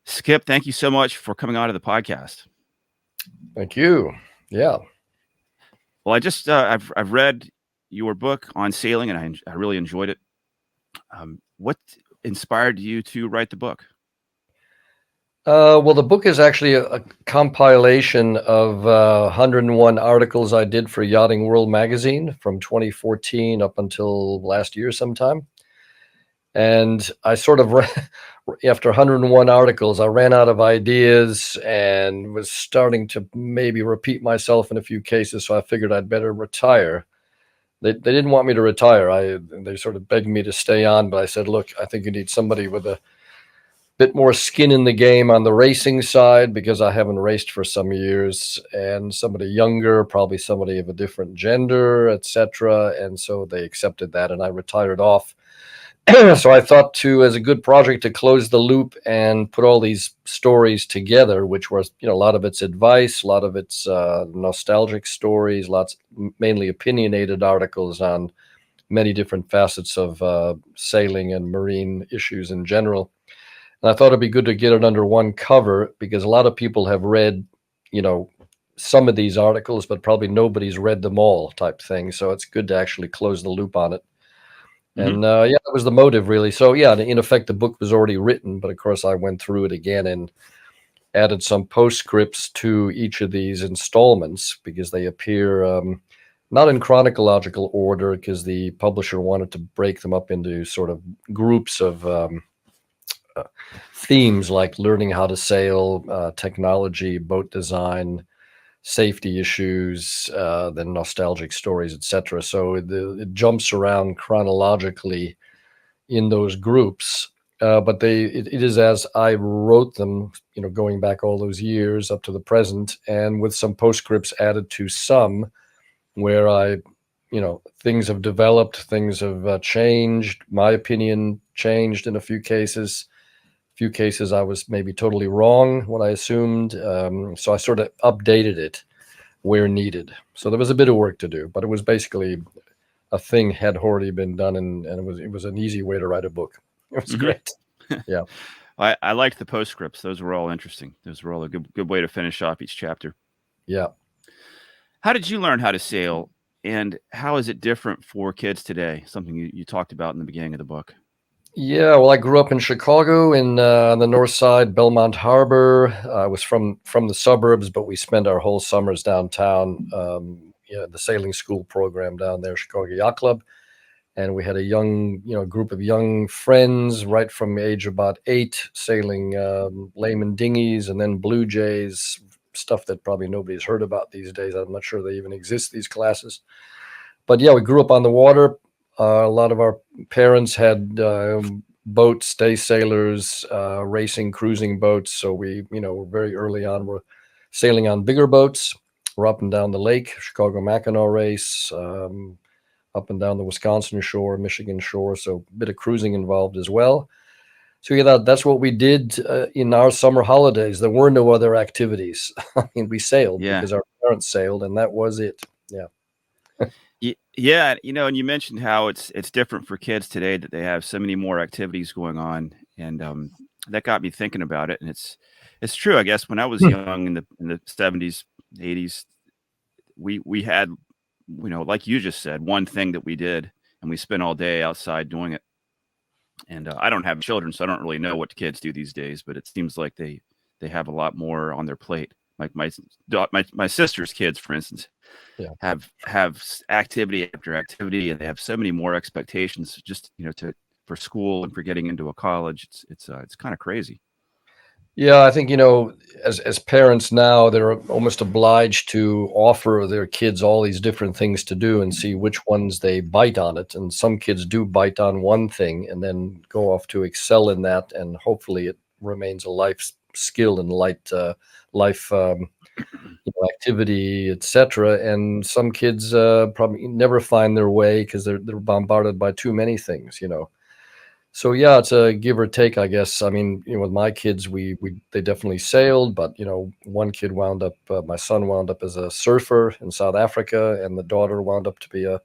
Skip, thank you so much for coming on to the podcast. Thank you. Yeah. Well, I've read your book on sailing, and I really enjoyed it. What inspired you to write the book? Well, the book is actually a compilation of 101 articles I did for Yachting World magazine from 2014 up until last year sometime. And I sort of, after 101 articles, I ran out of ideas and was starting to maybe repeat myself in a few cases. So I figured I'd better retire. They didn't want me to retire. They sort of begged me to stay on, but I said, look, I think you need somebody with a bit more skin in the game on the racing side, because I haven't raced for some years, and somebody younger, probably somebody of a different gender, etc. And so they accepted that, and I retired off. So I thought as a good project to close the loop and put all these stories together, which was, a lot of it's advice, a lot of it's nostalgic stories, mainly opinionated articles on many different facets of sailing and marine issues in general. And I thought it'd be good to get it under one cover, because a lot of people have read, some of these articles, but probably nobody's read them all, type thing. So it's good to actually close the loop on it. And that was the motive, really. So yeah, in effect, the book was already written, but of course I went through it again and added some postscripts to each of these installments, because they appear not in chronological order, because the publisher wanted to break them up into sort of groups of themes, like learning how to sail, technology, boat design, safety issues, then nostalgic stories, etc. So it jumps around chronologically in those groups, but it is as I wrote them, going back all those years up to the present, and with some postscripts added to some, where things have developed, things have changed, my opinion changed in a few cases. Few cases I was maybe totally wrong what I assumed, so I sort of updated it where needed. So there was a bit of work to do, but it was basically a thing had already been done, and it was an easy way to write a book. It was great. Yeah. I liked the postscripts. Those were all interesting. Those were all a good way to finish off each chapter. Yeah. How did you learn how to sail, and how is it different for kids today? Something you talked about in the beginning of the book. Yeah, well, I grew up in Chicago on the north side, Belmont Harbor. I was from the suburbs, but we spent our whole summers downtown. The sailing school program down there, Chicago Yacht Club, and we had a young, group of young friends right from age about 8, sailing layman dinghies and then Blue Jays, stuff that probably nobody's heard about these days. I'm not sure they even exist, these classes. But yeah, we grew up on the water. A lot of our parents had boats, day sailors, racing, cruising boats. So we, very early on, were sailing on bigger boats. We're up and down the lake, Chicago Mackinac race, up and down the Wisconsin shore, Michigan shore. So a bit of cruising involved as well. So yeah, that's what we did in our summer holidays. There were no other activities. I mean, we sailed because our parents sailed, and that was it. Yeah. Yeah, and you mentioned how it's different for kids today, that they have so many more activities going on, and that got me thinking about it. And it's true, I guess. When I was young in the 70s, 80s, we had, like you just said, one thing that we did, and we spent all day outside doing it. And I don't have children, so I don't really know what kids do these days, but it seems like they have a lot more on their plate. Like my sister's kids, for instance, have activity after activity, and they have so many more expectations just for school and for getting into a college. It's kind of crazy. Yeah, I think as parents now, they're almost obliged to offer their kids all these different things to do and see which ones they bite on it. And some kids do bite on one thing and then go off to excel in that, and hopefully it remains a life skill and life activity, etc. And some kids probably never find their way because they're bombarded by too many things. So yeah, it's a give or take, I guess. I mean, with my kids, they definitely sailed, but one kid wound up, my son wound up as a surfer in South Africa, and the daughter wound up to be a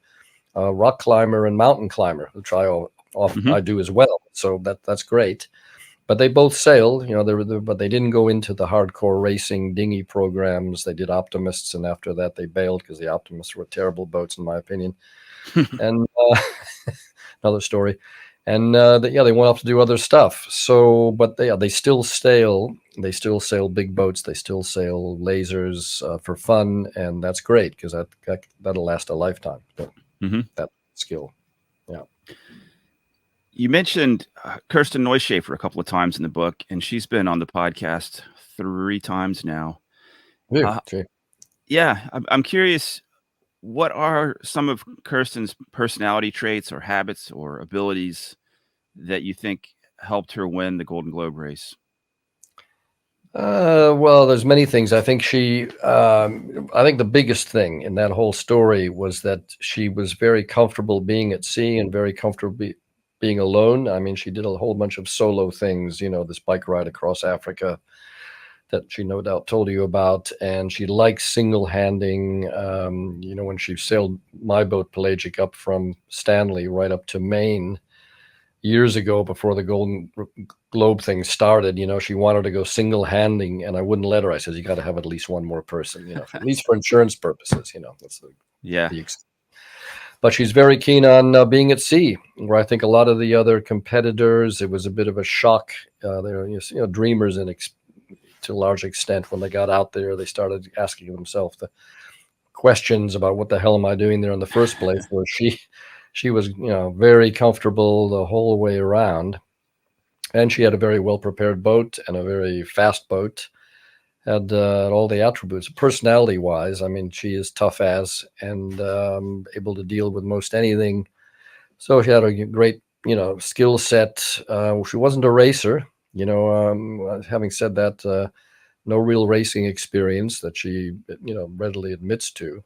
rock climber and mountain climber, which I Mhm. I do as well. So that's great. But they both sailed, but they didn't go into the hardcore racing dinghy programs. They did Optimists, and after that they bailed because the Optimists were terrible boats, in my opinion. And another story. And they went off to do other stuff. So, but they still sail. They still sail big boats. They still sail lasers for fun, and that's great because that'll last a lifetime. Mhm. That skill. Yeah. You mentioned Kirsten Neuschafer a couple of times in the book, and she's been on the podcast 3 times now. Phew, Uh, gee. yeah, I'm curious, what are some of Kirsten's personality traits or habits or abilities that you think helped her win the Golden Globe race? Well, there's many things. I think the biggest thing in that whole story was that she was very comfortable being at sea and very comfortable being alone. I mean, she did a whole bunch of solo things, this bike ride across Africa that she no doubt told you about. And she likes single handing. When she sailed my boat, Pelagic, up from Stanley right up to Maine years ago before the Golden Globe thing started, she wanted to go single handing, and I wouldn't let her. I said, you got to have at least one more person, at least for insurance purposes, that's Yeah. the but she's very keen on being at sea, where I think a lot of the other competitors, it was a bit of a shock. They're dreamers to a large extent. When they got out there, they started asking themselves the questions about what the hell am I doing there in the first place, where she was very comfortable the whole way around. And she had a very well prepared boat and a very fast boat. Had all the attributes, personality wise. I mean, she is tough as and able to deal with most anything. So she had a great, skill set. She wasn't a racer. Having said that, no real racing experience that she, readily admits to.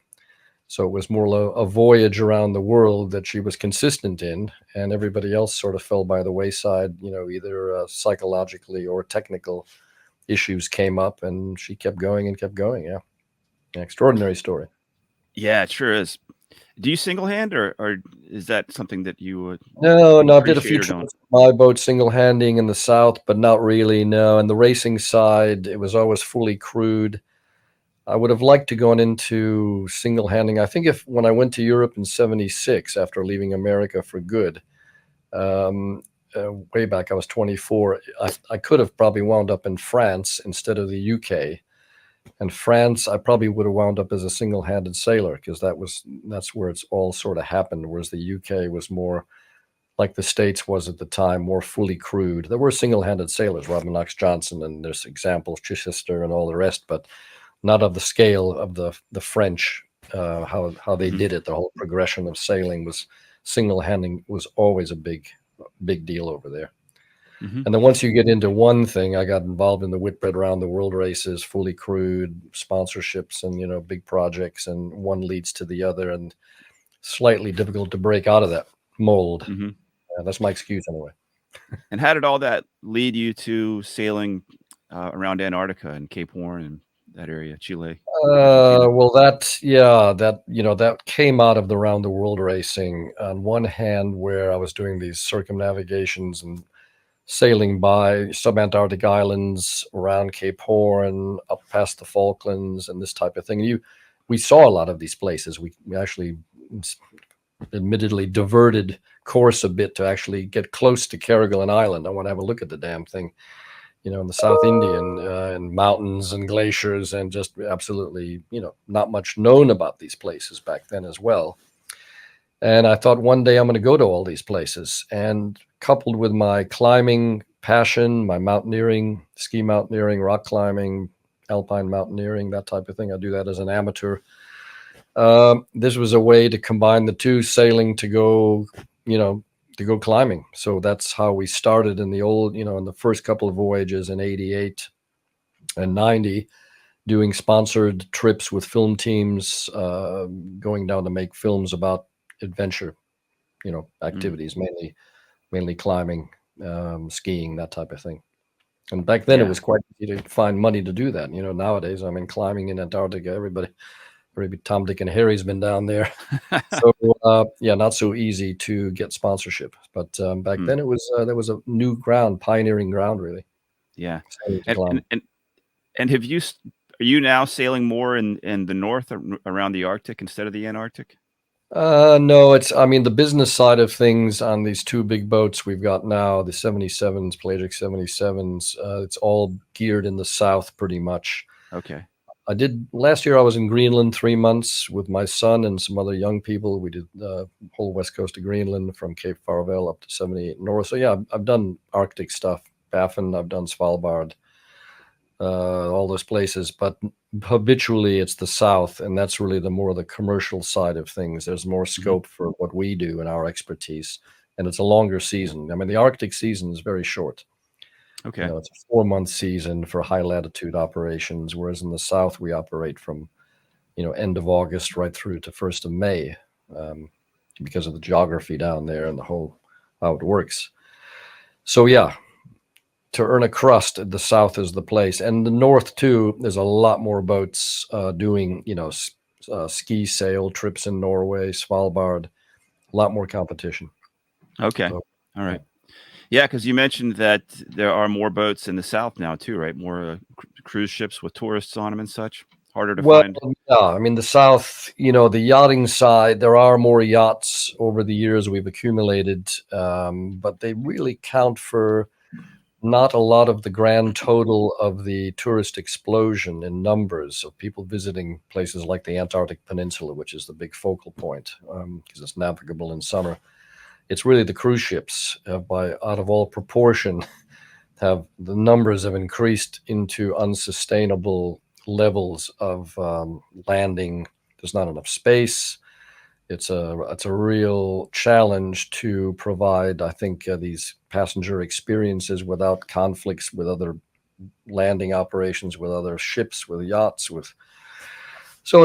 So it was more a voyage around the world that she was consistent in, and everybody else sort of fell by the wayside, either psychologically or technical issues came up, and she kept going and kept going. Yeah. Extraordinary story. Yeah, it sure is. Do you single hand or is that something that No, I've did a appreciate few or don't? trips with my boat single handing in the South, but not really. No. And the racing side, it was always fully crewed. I would have liked to gone into single handing. I think if when I went to Europe in '76 after leaving America for good, um, way back, I was 24. I could have probably wound up in France instead of the UK. And France, I probably would have wound up as a single-handed sailor because that's where it's all sort of happened. Whereas the UK was more like the States was at the time, more fully crewed. There were single-handed sailors, Robin Knox Johnson, and there's examples, Chichester, and all the rest, but not of the scale of the French. How they Mhm. did it, the whole progression of sailing was single-handing was always a big deal over there. Mhm. And then once you get into one thing, I got involved in the Whitbread Around the World races, fully crewed, sponsorships, and big projects, and one leads to the other, and slightly difficult to break out of that mold. Mhm. That's my excuse anyway. And how did all that lead you to sailing, around Antarctica and Cape Horn and that area, Chile, Argentina? Well, that came out of the round the world racing. On one hand, where I was doing these circumnavigations and sailing by subantarctic islands, around Cape Horn, up past the Falklands, and this type of thing. We saw a lot of these places. We actually, admittedly, diverted course a bit to actually get close to Kerguelen Island. I want to have a look at the damn thing, in the South Indian, and mountains and glaciers, and just absolutely, not much known about these places back then as well. And I thought one day I'm going to go to all these places. And coupled with my climbing passion, my mountaineering, ski mountaineering, rock climbing, alpine mountaineering, that type of thing, I do that as an amateur. This was a way to combine the two, sailing to go, climbing. So that's how we started in in the first couple of voyages in '88 and '90, doing sponsored trips with film teams, going down to make films about adventure, Mm. activities, mainly climbing, skiing, that type of thing. And back then it Yeah. was quite easy to find money to do that. Nowadays, I mean, climbing in Antarctica, everybody maybe Tom, Dick, and Harry's been down there. So yeah, not so easy to get sponsorship. But back then it was there was a new ground, pioneering ground, really. Yeah. Exciting to And climb. have you are you now sailing more in the north around the Arctic instead of the Antarctic? No, I mean, the business side of things on these two big boats we've got now, the 77s, Pelagic 77s, it's all geared in the south pretty much. Okay. Last year I was in Greenland 3 months with my son and some other young people. We did the whole west coast of Greenland from Cape Farvel up to 78 north. So yeah, I've done Arctic stuff, Baffin, I've done Svalbard, all those places, but habitually it's the south, and that's really the commercial side of things. There's more scope for what we do and our expertise, and it's a longer season. I mean, the Arctic season is very short. Okay. It's a 4-month season for high latitude operations, whereas in the south we operate from end of August right through to 1st of May, because of the geography down there and the whole how it works. So yeah, to earn a crust, the south is the place, and the north too. There's a lot more boats doing ski sail trips in Norway, Svalbard. A lot more competition. Okay. So, All right. Yeah, because you mentioned that there are more boats in the south now too, right? More cruise ships with tourists on them and such. Harder to well, find. yeah, I mean the south. The yachting side. There are more yachts over the years we've accumulated, but they really count for not a lot of the grand total of the tourist explosion in numbers of people visiting places like the Antarctic Peninsula, which is the big focal point because it's navigable in summer. It's really the cruise ships, out of all proportion, the numbers have increased into unsustainable levels of landing. There's not enough space. It's a real challenge to provide, I think, these passenger experiences without conflicts with other landing operations, with other ships, with yachts, with. So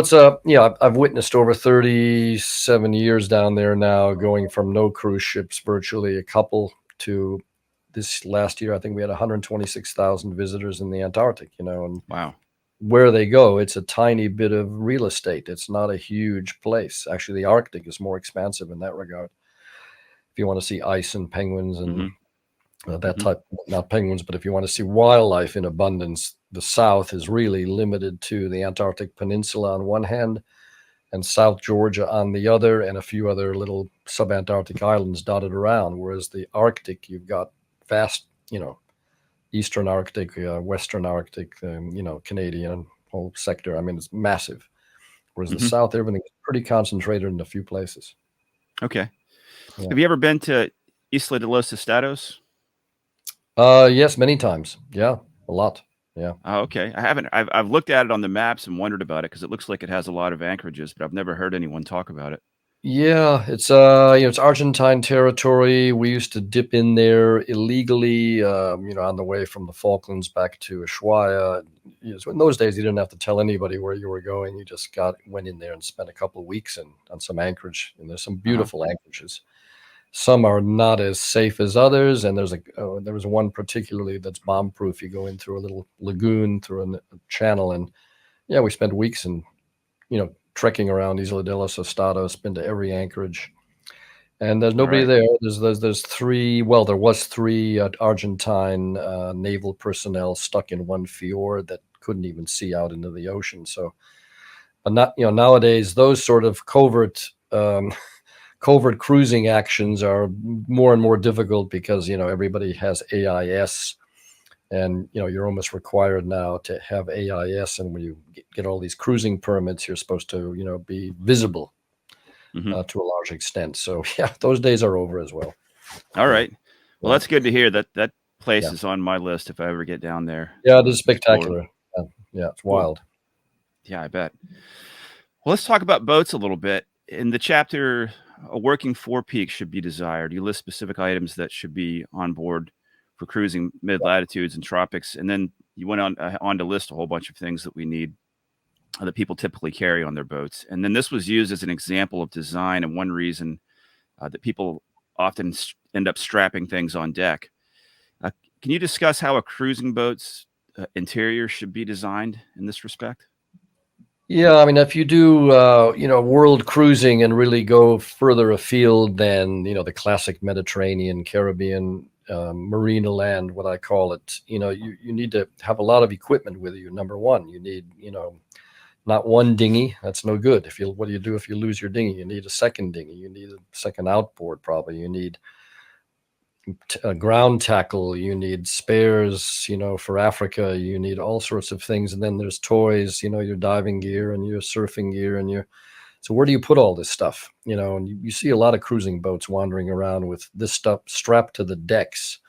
I've witnessed over 37 years down there now, going from no cruise ships, virtually a couple, to this last year. I think we had 126,000 visitors in the Antarctic. And Wow. where they go, it's a tiny bit of real estate. It's not a huge place. Actually, the Arctic is more expansive in that regard. If you want to see ice and penguins and that type, not penguins, but if you want to see wildlife in abundance, the South is really limited to the Antarctic Peninsula on one hand and South Georgia on the other, and a few other little subantarctic islands dotted around. Whereas the Arctic, you've got vast, Eastern Arctic, Western Arctic, Canadian whole sector. I mean, it's massive. Whereas the South, everything's pretty concentrated in a few places. Okay. Yeah. Have you ever been to Isla de los Estados? Yes, many times. Yeah, a lot. Yeah. Oh, okay. I haven't. I've looked at it on the maps and wondered about it because it looks like it has a lot of anchorages, but I've never heard anyone talk about it. Yeah, it's it's Argentine territory. We used to dip in there illegally, on the way from the Falklands back to Ushuaia. So in those days, you didn't have to tell anybody where you were going. You just went in there and spent a couple of weeks on some anchorage. And there's some beautiful anchorages. Some are not as safe as others, and there was one particularly that's bomb-proof. You go in through a little lagoon, through a channel, and yeah, we spent weeks and trekking around Isla de los Estados, been to every anchorage, and there's nobody there. There's three. Well, there was three Argentine naval personnel stuck in one fjord that couldn't even see out into the ocean. So, but not nowadays those sort of covert cruising actions are more and more difficult because everybody has AIS. And you're almost required now to have AIS, and when you get all these cruising permits, you're supposed to be visible to a large extent. So yeah, those days are over as well. All right. Well, that's good to hear. That place Yeah. is on my list if I ever get down there. Yeah, it is spectacular. Yeah, it's wild. Yeah, I bet. Well, let's talk about boats a little bit. In the chapter, a working forepeak should be desired. You list specific items that should be on board for cruising mid latitudes and tropics, and then you went on to list a whole bunch of things that we need that people typically carry on their boats. And then this was used as an example of design and one reason that people often end up strapping things on deck. Can you discuss how a cruising boat's interior should be designed in this respect? Yeah, I mean, if you do, world cruising and really go further afield than, the classic Mediterranean, Caribbean, marina land, what I call it, you need to have a lot of equipment with you. Number one, you need, not one dinghy. That's no good. What do you do if you lose your dinghy? You need a second dinghy. You need a second outboard, probably. You need ground tackle, you need spares, for Africa, you need all sorts of things. And then there's toys, your diving gear and your surfing gear so where do you put all this stuff? And you see a lot of cruising boats wandering around with this stuff strapped to the decks.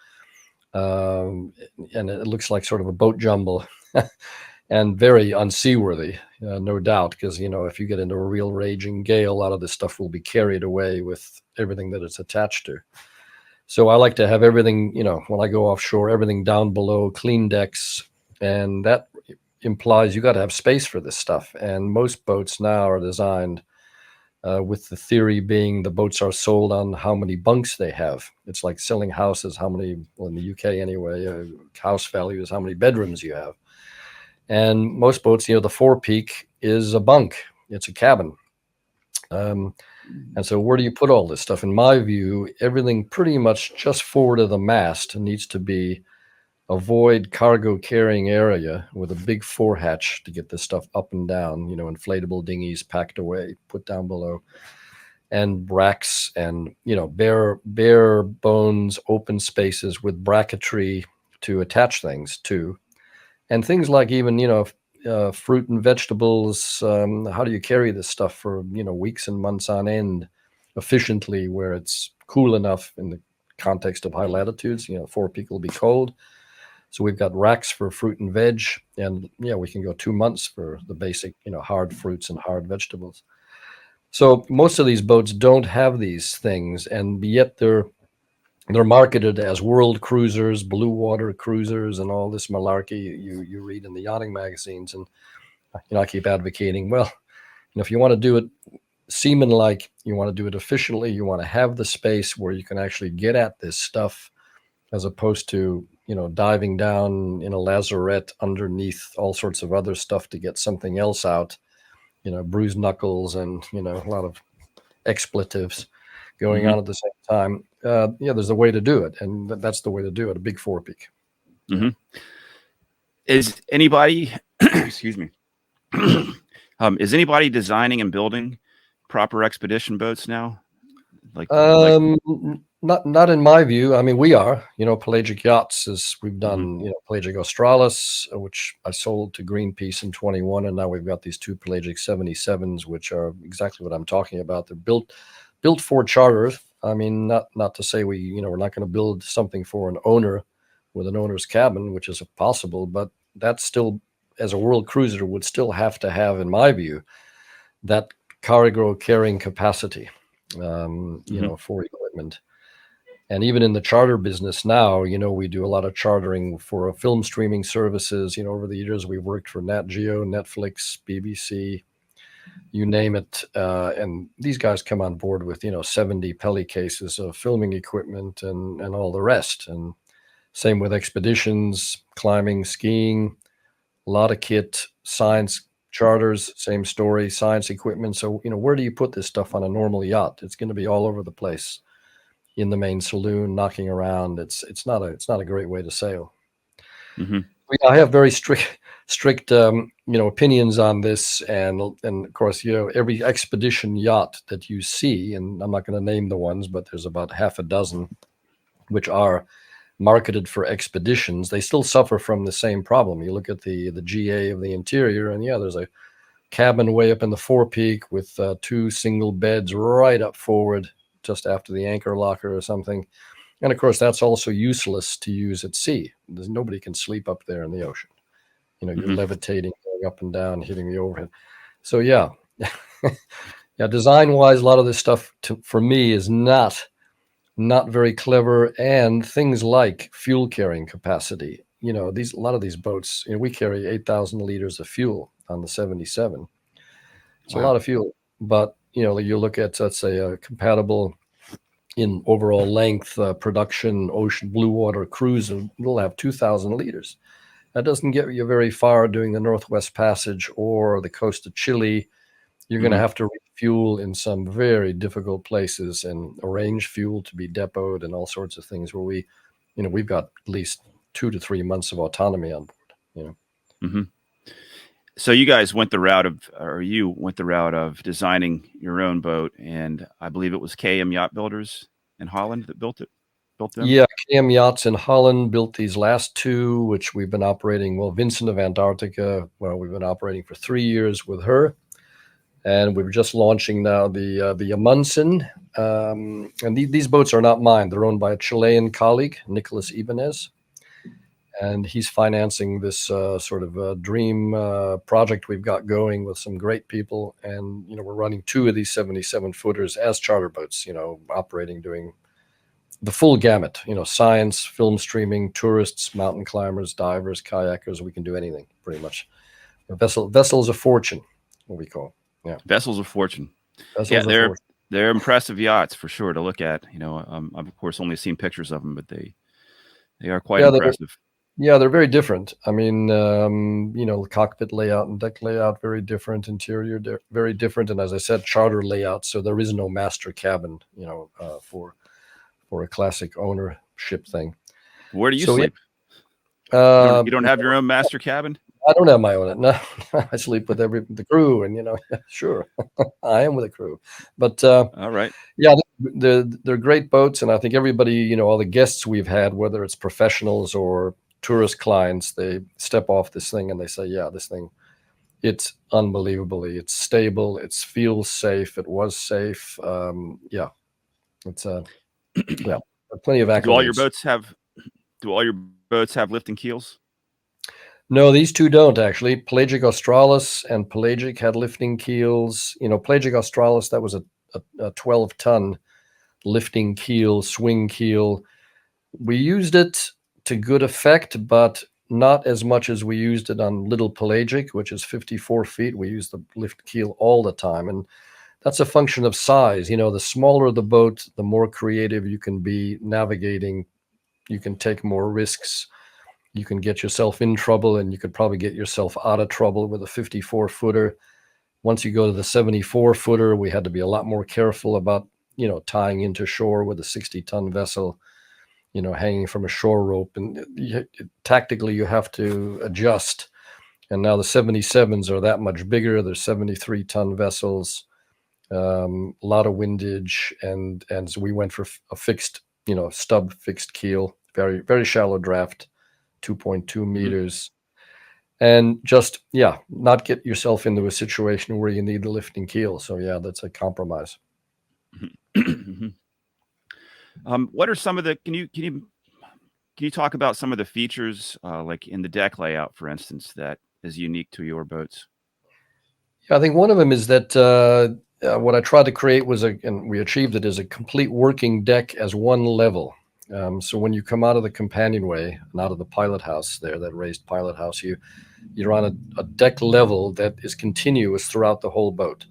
And it looks like sort of a boat jumble and very unseaworthy, no doubt, because, if you get into a real raging gale, a lot of this stuff will be carried away with everything that it's attached to. So I like to have everything, when I go offshore, everything down below, clean decks. And that implies you got to have space for this stuff. And most boats now are designed with the theory being the boats are sold on how many bunks they have. It's like selling houses, how many, well, in the UK anyway, house value is how many bedrooms you have. And most boats, the forepeak is a bunk. It's a cabin. And so where do you put all this stuff? In my view, everything pretty much just forward of the mast needs to be a void cargo carrying area with a big forehatch to get this stuff up and down, inflatable dinghies packed away, put down below, and racks and, bare bones, open spaces with bracketry to attach things to. And things like even, fruit and vegetables. How do you carry this stuff for, weeks and months on end efficiently where it's cool enough in the context of high latitudes? Forepeak will be cold. So we've got racks for fruit and veg. And we can go 2 months for the basic, hard fruits and hard vegetables. So most of these boats don't have these things, and yet they're marketed as world cruisers, blue water cruisers, and all this malarkey you read in the yachting magazines. And I keep advocating, well, if you want to do it seaman-like, you want to do it efficiently, you want to have the space where you can actually get at this stuff, as opposed to diving down in a lazarette underneath all sorts of other stuff to get something else out, bruised knuckles and a lot of expletives going on at the same time. There's a way to do it, and that's the way to do it. A big forepeak. Mm-hmm. Is anybody, excuse me, is anybody designing and building proper expedition boats now? Not in my view. I mean, we are, Pelagic Yachts we've done, Pelagic Australis, which I sold to Greenpeace in 21. And now we've got these 2 Pelagic 77s, which are exactly what I'm talking about. They're built for charters. I mean, not to say we're not going to build something for an owner with an owner's cabin, which is possible, but that still, as a world cruiser, would still have to have, in my view, that cargo carrying capacity, for equipment. And even in the charter business now, we do a lot of chartering for film streaming services. Over the years, we've worked for Nat Geo, Netflix, BBC, you name it. And these guys come on board with, 70 Peli cases of filming equipment and all the rest. And same with expeditions, climbing, skiing, a lot of kit, science charters, same story, science equipment. So, where do you put this stuff on a normal yacht? It's going to be all over the place in the main saloon, knocking around. It's not a great way to sail. Mm-hmm. I have very strict opinions on this, and of course, every expedition yacht that you see, and I'm not going to name the ones, but there's about half a dozen which are marketed for expeditions. They still suffer from the same problem. You look at the GA of the interior, and there's a cabin way up in the forepeak with 2 single beds right up forward, just after the anchor locker or something. And of course, that's also useless to use at sea. Nobody can sleep up there in the ocean. You're levitating, going up and down, hitting the overhead. So design-wise, a lot of this stuff for me is not very clever. And things like fuel carrying capacity. A lot of these boats, we carry 8,000 liters of fuel on the 77. It's a lot of fuel, but you look at, let's say, a compatible in overall length production ocean blue water cruise, and it'll have 2,000 liters. That doesn't get you very far doing the Northwest Passage or the coast of Chile. You're going to Mhm. have to refuel in some very difficult places and arrange fuel to be depoted and all sorts of things where we've got at least 2 to 3 months of autonomy on board. Mhm. So you guys went the route of, or you went the route of designing your own boat, and I believe it was KM Yacht Builders in Holland that built them. Yeah, KM Yachts in Holland built these last two, which we've been operating. Well, Vincent of Antarctica, well, we've been operating for 3 years with her. And we're just launching now the Amundsen. And these boats are not mine. They're owned by a Chilean colleague, Nicholas Ibanez. And he's financing this sort of dream project we've got going with some great people. And, we're running two of these 77-footers as charter boats, operating, doing the full gamut, science, film streaming, tourists, mountain climbers, divers, kayakers. We can do anything pretty much. Vessels of fortune, what we call. Yeah. Vessels of Fortune. Yeah, Vessels of fortune. they're impressive yachts for sure to look at. I've of course only seen pictures of them, but they are quite Yeah, impressive. they're very different. I mean, the cockpit layout and deck layout very different, interior very different, and as I said, charter layout. So there is no master cabin, for a classic ownership thing. Where do you So sleep? yeah, You don't have your own master cabin? I don't have my own. No, I sleep with the crew, and sure, I am with a crew, but All right. yeah, they're great boats, and I think everybody, all the guests we've had, whether it's professionals or tourist clients, they step off this thing and they say, "Yeah, this thing, it's unbelievably, it's stable, it feels safe, it was safe." Yeah, it's yeah, plenty of Do all your accolades. boats have lifting keels? No, these two don't actually. Pelagic Australis and Pelagic had lifting keels. Pelagic Australis, that was a 12-ton lifting keel, swing keel. We used it to good effect, but not as much as we used it on Little Pelagic, which is 54 feet. We use the lift keel all the time. And that's a function of size. The smaller the boat, the more creative you can be navigating. You can take more risks. You can get yourself in trouble, and you could probably get yourself out of trouble with a 54-footer. Once you go to the 74-footer, we had to be a lot more careful about, tying into shore with a 60-ton vessel, hanging from a shore rope. And tactically, you have to adjust. And now the 77s are that much bigger. They're 73-ton vessels, a lot of windage. And so we went for a fixed, stub fixed keel, very, very shallow draft, 2.2 meters. And just, not get yourself into a situation where you need the lifting keel. So, yeah, that's a compromise. What are some of the? Can you talk about some of the features, like in the deck layout, for instance, that is unique to your boats? Yeah, I think one of them is that what I tried to create was and we achieved it, is a complete working deck as one level. So when you come out of the companionway and out of the pilot house there, that raised pilot house, you're on a deck level that is continuous throughout the whole boat.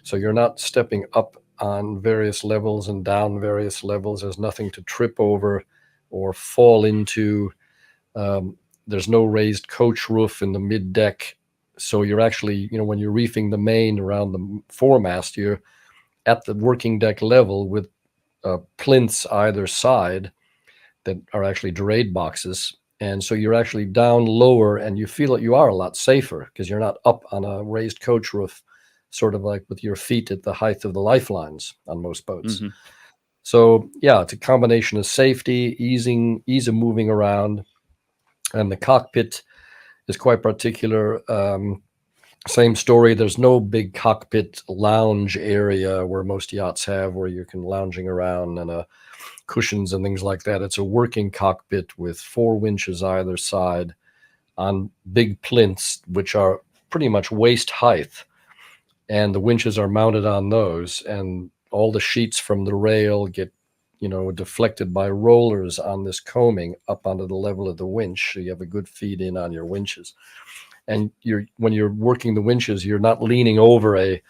So you're not stepping up on various levels and down various levels. There's nothing to trip over or fall into. There's no raised coach roof in the mid deck. So you're actually, when you're reefing the main around the foremast, you're at the working deck level with plinths either side that are actually dorade boxes. And so you're actually down lower, and you feel that you are a lot safer because you're not up on a raised coach roof, sort of like with your feet at the height of the lifelines on most boats. Mm-hmm. So yeah, it's a combination of safety, ease of moving around, and the cockpit is quite particular. Same story. There's no big cockpit lounge area where most yachts have, where you can lounging around and cushions and things like that. It's a working cockpit with 4 winches either side on big plinths, which are pretty much waist height. And the winches are mounted on those, and all the sheets from the rail get, deflected by rollers on this coaming up onto the level of the winch. So you have a good feed in on your winches. And when you're working the winches, you're not leaning over a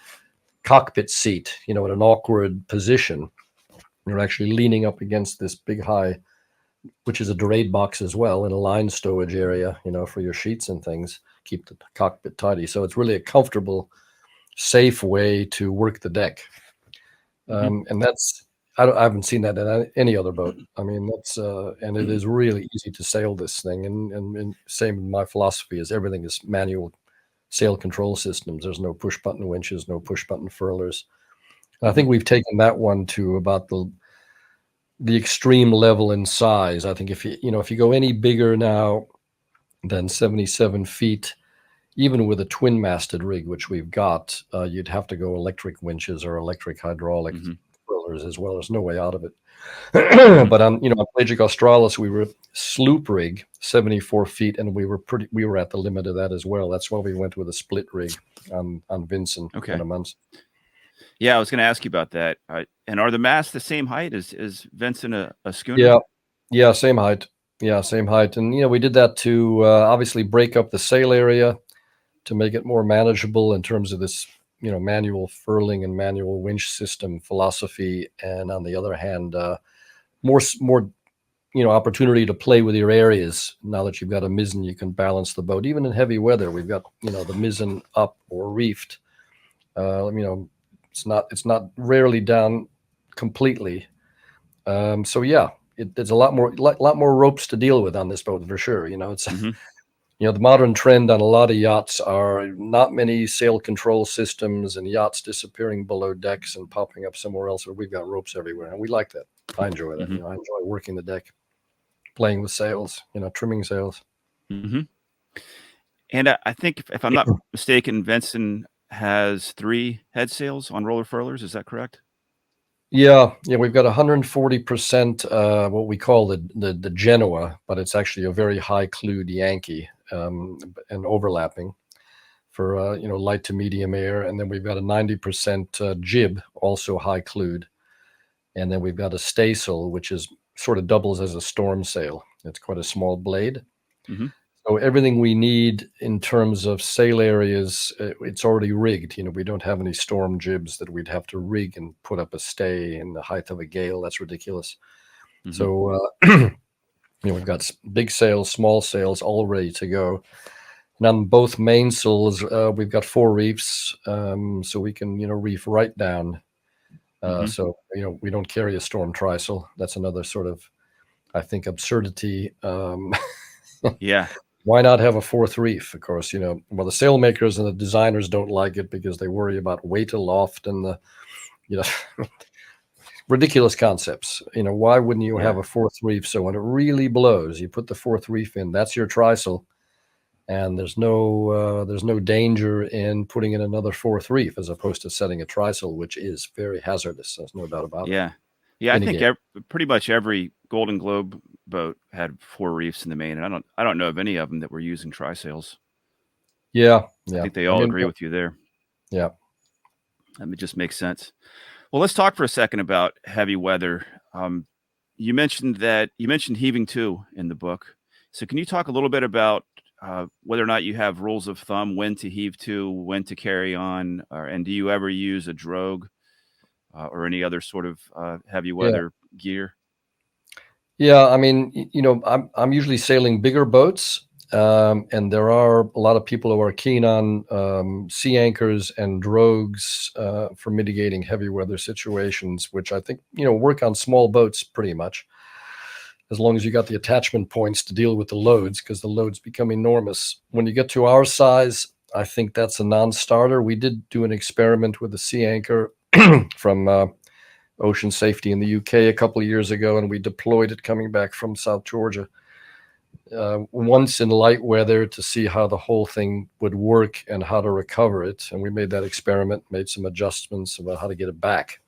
cockpit seat, in an awkward position. You're actually leaning up against this big high which is a dorade box as well, and a line stowage area, for your sheets and things, keep the cockpit tidy. So it's really a comfortable, safe way to work the deck. And that's, I haven't seen that in any other boat. I mean, that's, and it is really easy to sail this thing. And same in my philosophy is everything is manual sail control systems. There's no push button winches, no push button furlers. And I think we've taken that one to about the extreme level in size. I think if you go any bigger now than 77 feet, even with a twin masted rig, which we've got, you'd have to go electric winches or electric hydraulic furlers as well. There's no way out of it. But on Pelagic Australis, we were sloop rig, 74 feet, and we were at the limit of that as well. That's why we went with a split rig on Vincent. Okay. Months. Yeah, I was going to ask you about that. And are the masts the same height? Is Vincent a schooner? Yeah, same height. Yeah, same height. And we did that to obviously break up the sail area to make it more manageable in terms of this manual furling and manual winch system philosophy, and on the other hand, more opportunity to play with your areas. Now that you've got a mizzen, you can balance the boat. Even in heavy weather, we've got the mizzen up or reefed. It's not rarely down completely. So yeah, there's a lot more ropes to deal with on this boat for sure. It's the modern trend on a lot of yachts are not many sail control systems and yachts disappearing below decks and popping up somewhere else where we've got ropes everywhere. And we like that. I enjoy that. I enjoy working the deck, playing with sails, trimming sails. And I think if I'm not mistaken, Vincent has 3 head sails on roller furlers. Is that correct? Yeah, we've got 140% what we call the Genoa, but it's actually a very high clued Yankee, and overlapping for light to medium air, and then we've got a 90% jib, also high clued, and then we've got a staysail, which is sort of doubles as a storm sail. It's quite a small blade. So everything we need in terms of sail areas, it's already rigged. We don't have any storm jibs that we'd have to rig and put up a stay in the height of a gale. That's ridiculous. So we've got big sails, small sails, all ready to go. And on both mainsails, we've got 4 reefs, so we can reef right down. So we don't carry a storm trysail. That's another sort of, I think, absurdity. Yeah. Why not have a 4th reef? Of course, the sailmakers and the designers don't like it because they worry about weight aloft and the, ridiculous concepts. Why wouldn't you have a 4th reef? So when it really blows, you put the 4th reef in. That's your trysail, and there's no danger in putting in another 4th reef as opposed to setting a trysail, which is very hazardous. There's no doubt about it. Yeah, I think pretty much every Golden Globe boat had 4 reefs in the main, and I don't know of any of them that were using trysails. Yeah. I think they all agree with you there. Yeah. It just makes sense. Well, let's talk for a second about heavy weather. You mentioned heaving to in the book. So can you talk a little bit about whether or not you have rules of thumb, when to heave to, when to carry on, and do you ever use a drogue or any other sort of heavy weather gear? Yeah, I mean, I'm usually sailing bigger boats, and there are a lot of people who are keen on sea anchors and drogues for mitigating heavy weather situations, which I think work on small boats pretty much, as long as you got the attachment points to deal with the loads, because the loads become enormous. When you get to our size, I think that's a non-starter. We did do an experiment with a sea anchor from Ocean Safety in the UK a couple of years ago, and we deployed it coming back from South Georgia once in light weather to see how the whole thing would work and how to recover it. And we made that experiment, made some adjustments about how to get it back.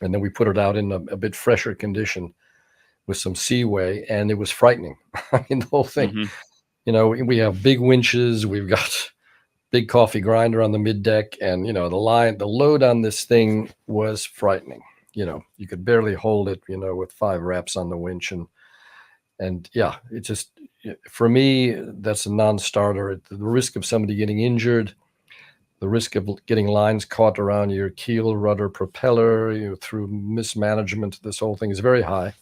And then we put it out in a bit fresher condition with some seaway, and it was frightening. I mean, the whole thing, we have big winches, we've got big coffee grinder on the mid deck, and the load on this thing was frightening. You could barely hold it, with 5 wraps on the winch, and yeah, it just, for me, that's a non-starter. The risk of somebody getting injured, the risk of getting lines caught around your keel, rudder, propeller, through mismanagement, this whole thing is very high.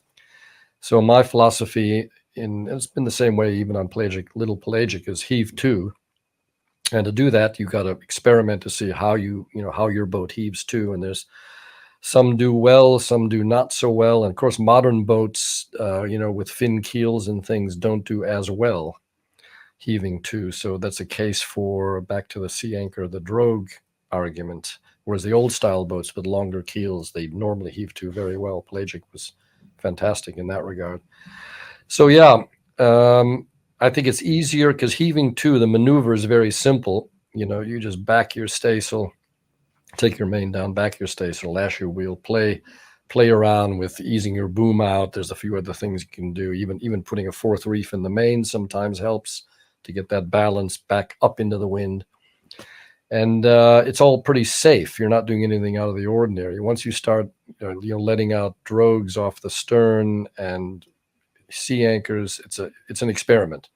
So my philosophy, it's been the same way even on little pelagic, is heave to. And to do that, you've got to experiment to see how how your boat heaves to. And there's some do well, some do not so well. And of course, modern boats, with fin keels and things, don't do as well heaving to. So that's a case for, back to the sea anchor, the drogue argument. Whereas the old style boats with longer keels, they normally heave to very well. Pelagic was fantastic in that regard. So yeah, I think it's easier because heaving to, the maneuver is very simple. You just back your staysail, take your main down, back your staysail, lash your wheel, play around with easing your boom out. There's a few other things you can do. Even putting a fourth reef in the main sometimes helps to get that balance back up into the wind. And it's all pretty safe. You're not doing anything out of the ordinary. Once you start, letting out drogues off the stern and sea anchors, it's an experiment.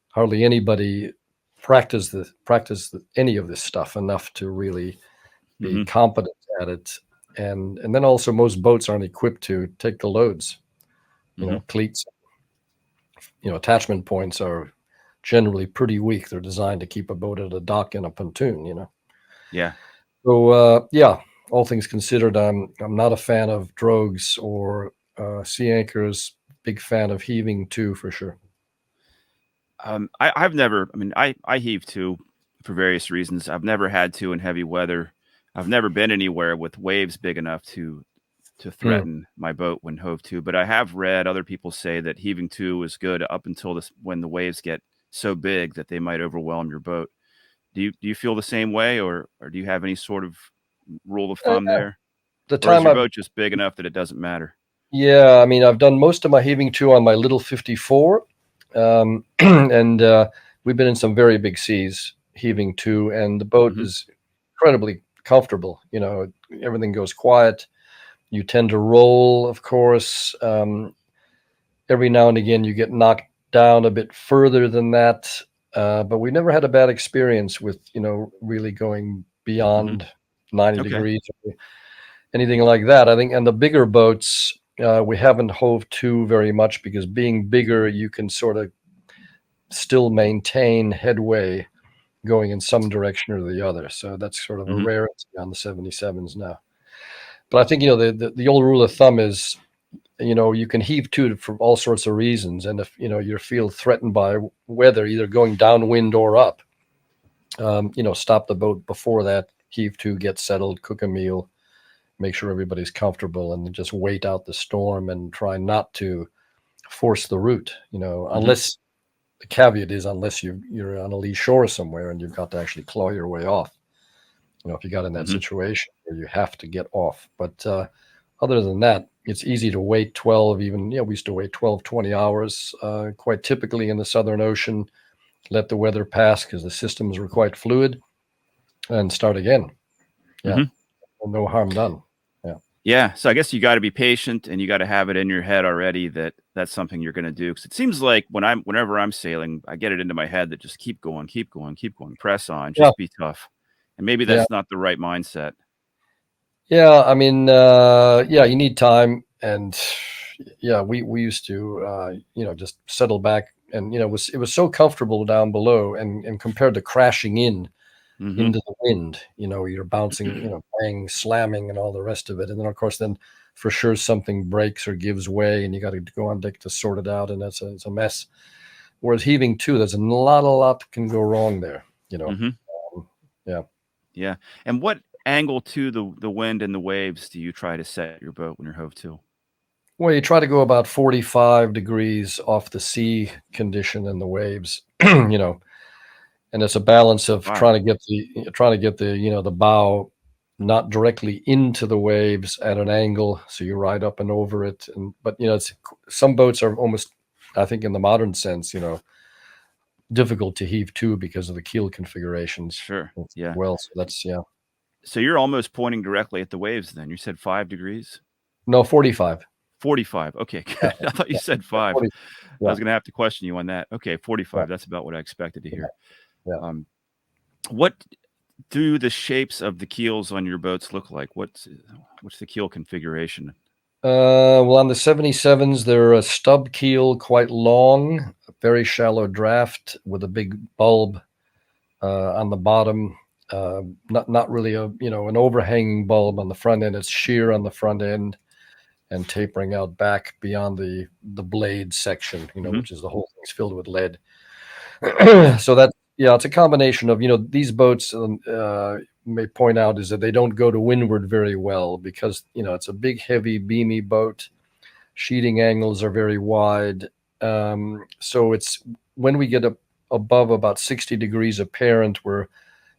Hardly anybody practice any of this stuff enough to really be competent at it. And then also most boats aren't equipped to take the loads. Cleats, attachment points are generally pretty weak. They're designed to keep a boat at a dock in a pontoon. Yeah. So all things considered, I'm not a fan of drogues or sea anchors. Big fan of heaving too, for sure. I've never. I mean, I heave too for various reasons. I've never had to in heavy weather. I've never been anywhere with waves big enough to threaten my boat when hove to. But I have read other people say that heaving to is good up until when the waves get so big that they might overwhelm your boat. Do you feel the same way, or do you have any sort of rule of thumb there, The or is time your I've boat just big enough that it doesn't matter? Yeah, I mean, I've done most of my heaving to on my little 54, and we've been in some very big seas heaving to, and the boat is incredibly comfortable. Everything goes quiet. You tend to roll, of course. Every now and again, you get knocked down a bit further than that, but we never had a bad experience with really going beyond 90 Okay. degrees or anything like that. I think, and the bigger boats, we haven't hove to very much because being bigger, you can sort of still maintain headway going in some direction or the other. So that's sort of a rarity on the 77s now. But I think, the old rule of thumb is, you can heave to for all sorts of reasons. And if, you feel threatened by weather, either going downwind or up, stop the boat before that, heave to, get settled, cook a meal, make sure everybody's comfortable, and just wait out the storm and try not to force the route, unless the caveat is, unless you're on a lee shore somewhere and you've got to actually claw your way off, if you got in that situation where you have to get off. But other than that, it's easy to wait 12, even, we used to wait 12, 20 hours, quite typically in the Southern Ocean, let the weather pass because the systems were quite fluid, and start again. Yeah. No harm done. Yeah, so I guess you got to be patient, and you got to have it in your head already that that's something you're going to do. Because it seems like whenever I'm sailing, I get it into my head that just keep going, keep going, keep going, press on, just be tough. And maybe that's not the right mindset. Yeah, I mean, you need time, and we used to, just settle back, and it was so comfortable down below, and compared to crashing into the wind, you're bouncing, bang, slamming, and all the rest of it, and then of course, for sure something breaks or gives way, and you got to go on deck to sort it out, and it's a mess. Whereas heaving too, there's a lot can go wrong there. Yeah. Yeah. And what angle to the wind and the waves do you try to set your boat when you're hove to? Well, you try to go about 45 degrees off the sea condition and the waves, and it's a balance of Wow. trying to get the bow not directly into the waves at an angle, so you ride up and over it. But it's, some boats are almost, I think, in the modern sense, difficult to heave to because of the keel configurations. Sure. Yeah. Well, so that's So you're almost pointing directly at the waves then. You said 5 degrees? No, 45. 45. Okay. Yeah, I thought you said 5. 40, I yeah, was going to have to question you on that. Okay, yeah, 45. That's about what I expected to hear. yeah. What do the shapes of the keels on your boats look like? What's the keel configuration? Well, on the 77s, they're a stub keel, quite long, very shallow draft with a big bulb on the bottom. Not really an overhanging bulb on the front end. It's sheer on the front end and tapering out back beyond the blade section, Hmm. which is the whole thing's filled with lead. So that, yeah, it's a combination of, these boats, may point out, is that they don't go to windward very well because, it's a big, heavy, beamy boat. Sheeting angles are very wide. So it's when we get up above about 60 degrees apparent,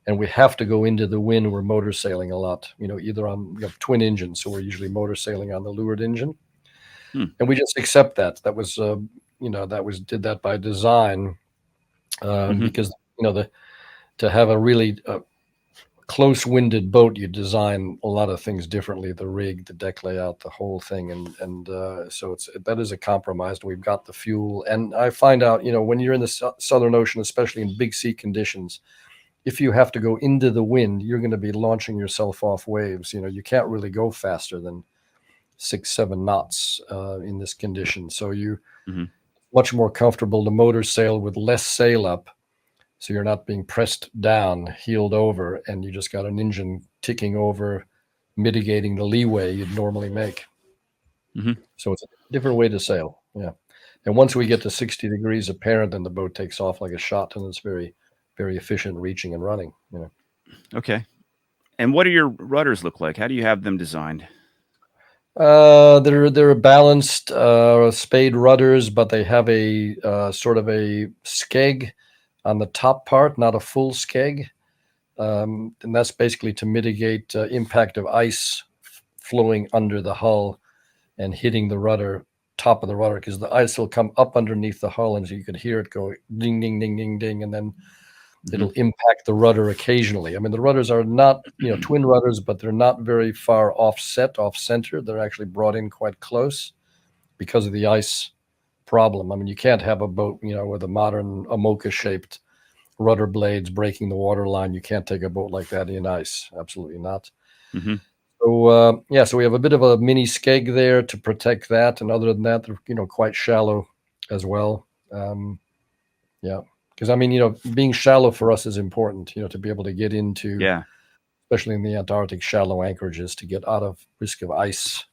and we have to go into the wind, we're motor sailing a lot, either on twin engines. So we're usually motor sailing on the leeward engine. Hmm. And we just accept that. That was, did that by design, Hmm. because, to have a really close-winded boat, you design a lot of things differently, the rig, the deck layout, the whole thing. And so that is a compromise. We've got the fuel. And I find out, when you're in the Southern Ocean, especially in big sea conditions, if you have to go into the wind, you're going to be launching yourself off waves. You can't really go faster than 6-7 knots in this condition. So you Hmm. much more comfortable to motor sail with less sail up, so you're not being pressed down, heeled over, and you just got an engine ticking over, mitigating the leeway you'd normally make. Hmm. So it's a different way to sail. Yeah. And once we get to 60 degrees apparent, then the boat takes off like a shot, and it's very, very efficient reaching and running. Okay. And what do your rudders look like? How do you have them designed? They're balanced spade rudders, but they have a sort of a skeg on the top part, not a full skeg. And that's basically to mitigate impact of ice flowing under the hull and hitting the rudder, top of the rudder, because the ice will come up underneath the hull, and so you could hear it go ding, ding, ding, ding, ding, and then it'll impact the rudder occasionally. I mean, the rudders are not, twin rudders, but they're not very far off center. They're actually brought in quite close because of the ice problem. I mean, you can't have a boat, with a modern Amoka-shaped rudder blades breaking the water line. You can't take a boat like that in ice. Absolutely not. Hmm. So so we have a bit of a mini skeg there to protect that, and other than that, they're quite shallow as well. Yeah, because I mean, being shallow for us is important. To be able to get into, Yeah. especially in the Antarctic, shallow anchorages to get out of risk of ice.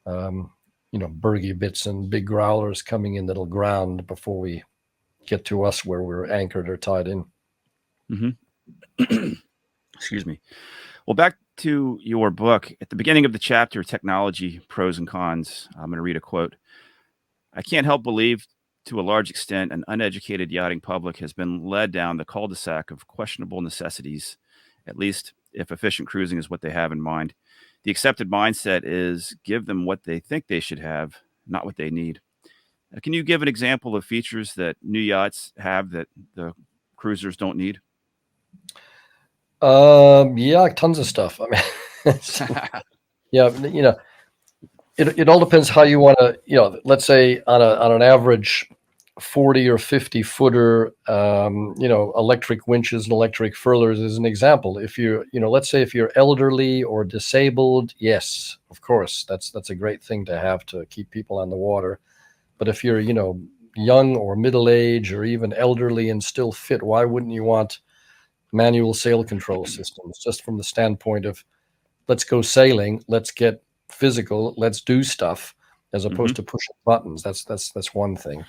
Bergy bits and big growlers coming in that'll ground before we get to us where we're anchored or tied in. Hmm. Excuse me. Well, back to your book. At the beginning of the chapter, Technology, Pros and Cons, I'm going to read a quote. I can't help believe, to a large extent, an uneducated yachting public has been led down the cul-de-sac of questionable necessities, at least if efficient cruising is what they have in mind. The accepted mindset is give them what they think they should have, not what they need. Can you give an example of features that new yachts have that the cruisers don't need? Yeah, tons of stuff. I mean, yeah, it all depends how you want to, let's say on an average 40 or 50 footer, electric winches and electric furlers is an example. If let's say if you're elderly or disabled, yes, of course, that's a great thing to have to keep people on the water. But if you're, young or middle age or even elderly and still fit, why wouldn't you want manual sail control systems? Just from the standpoint of, let's go sailing, let's get physical, let's do stuff, as opposed Hmm. to pushing buttons. That's one thing.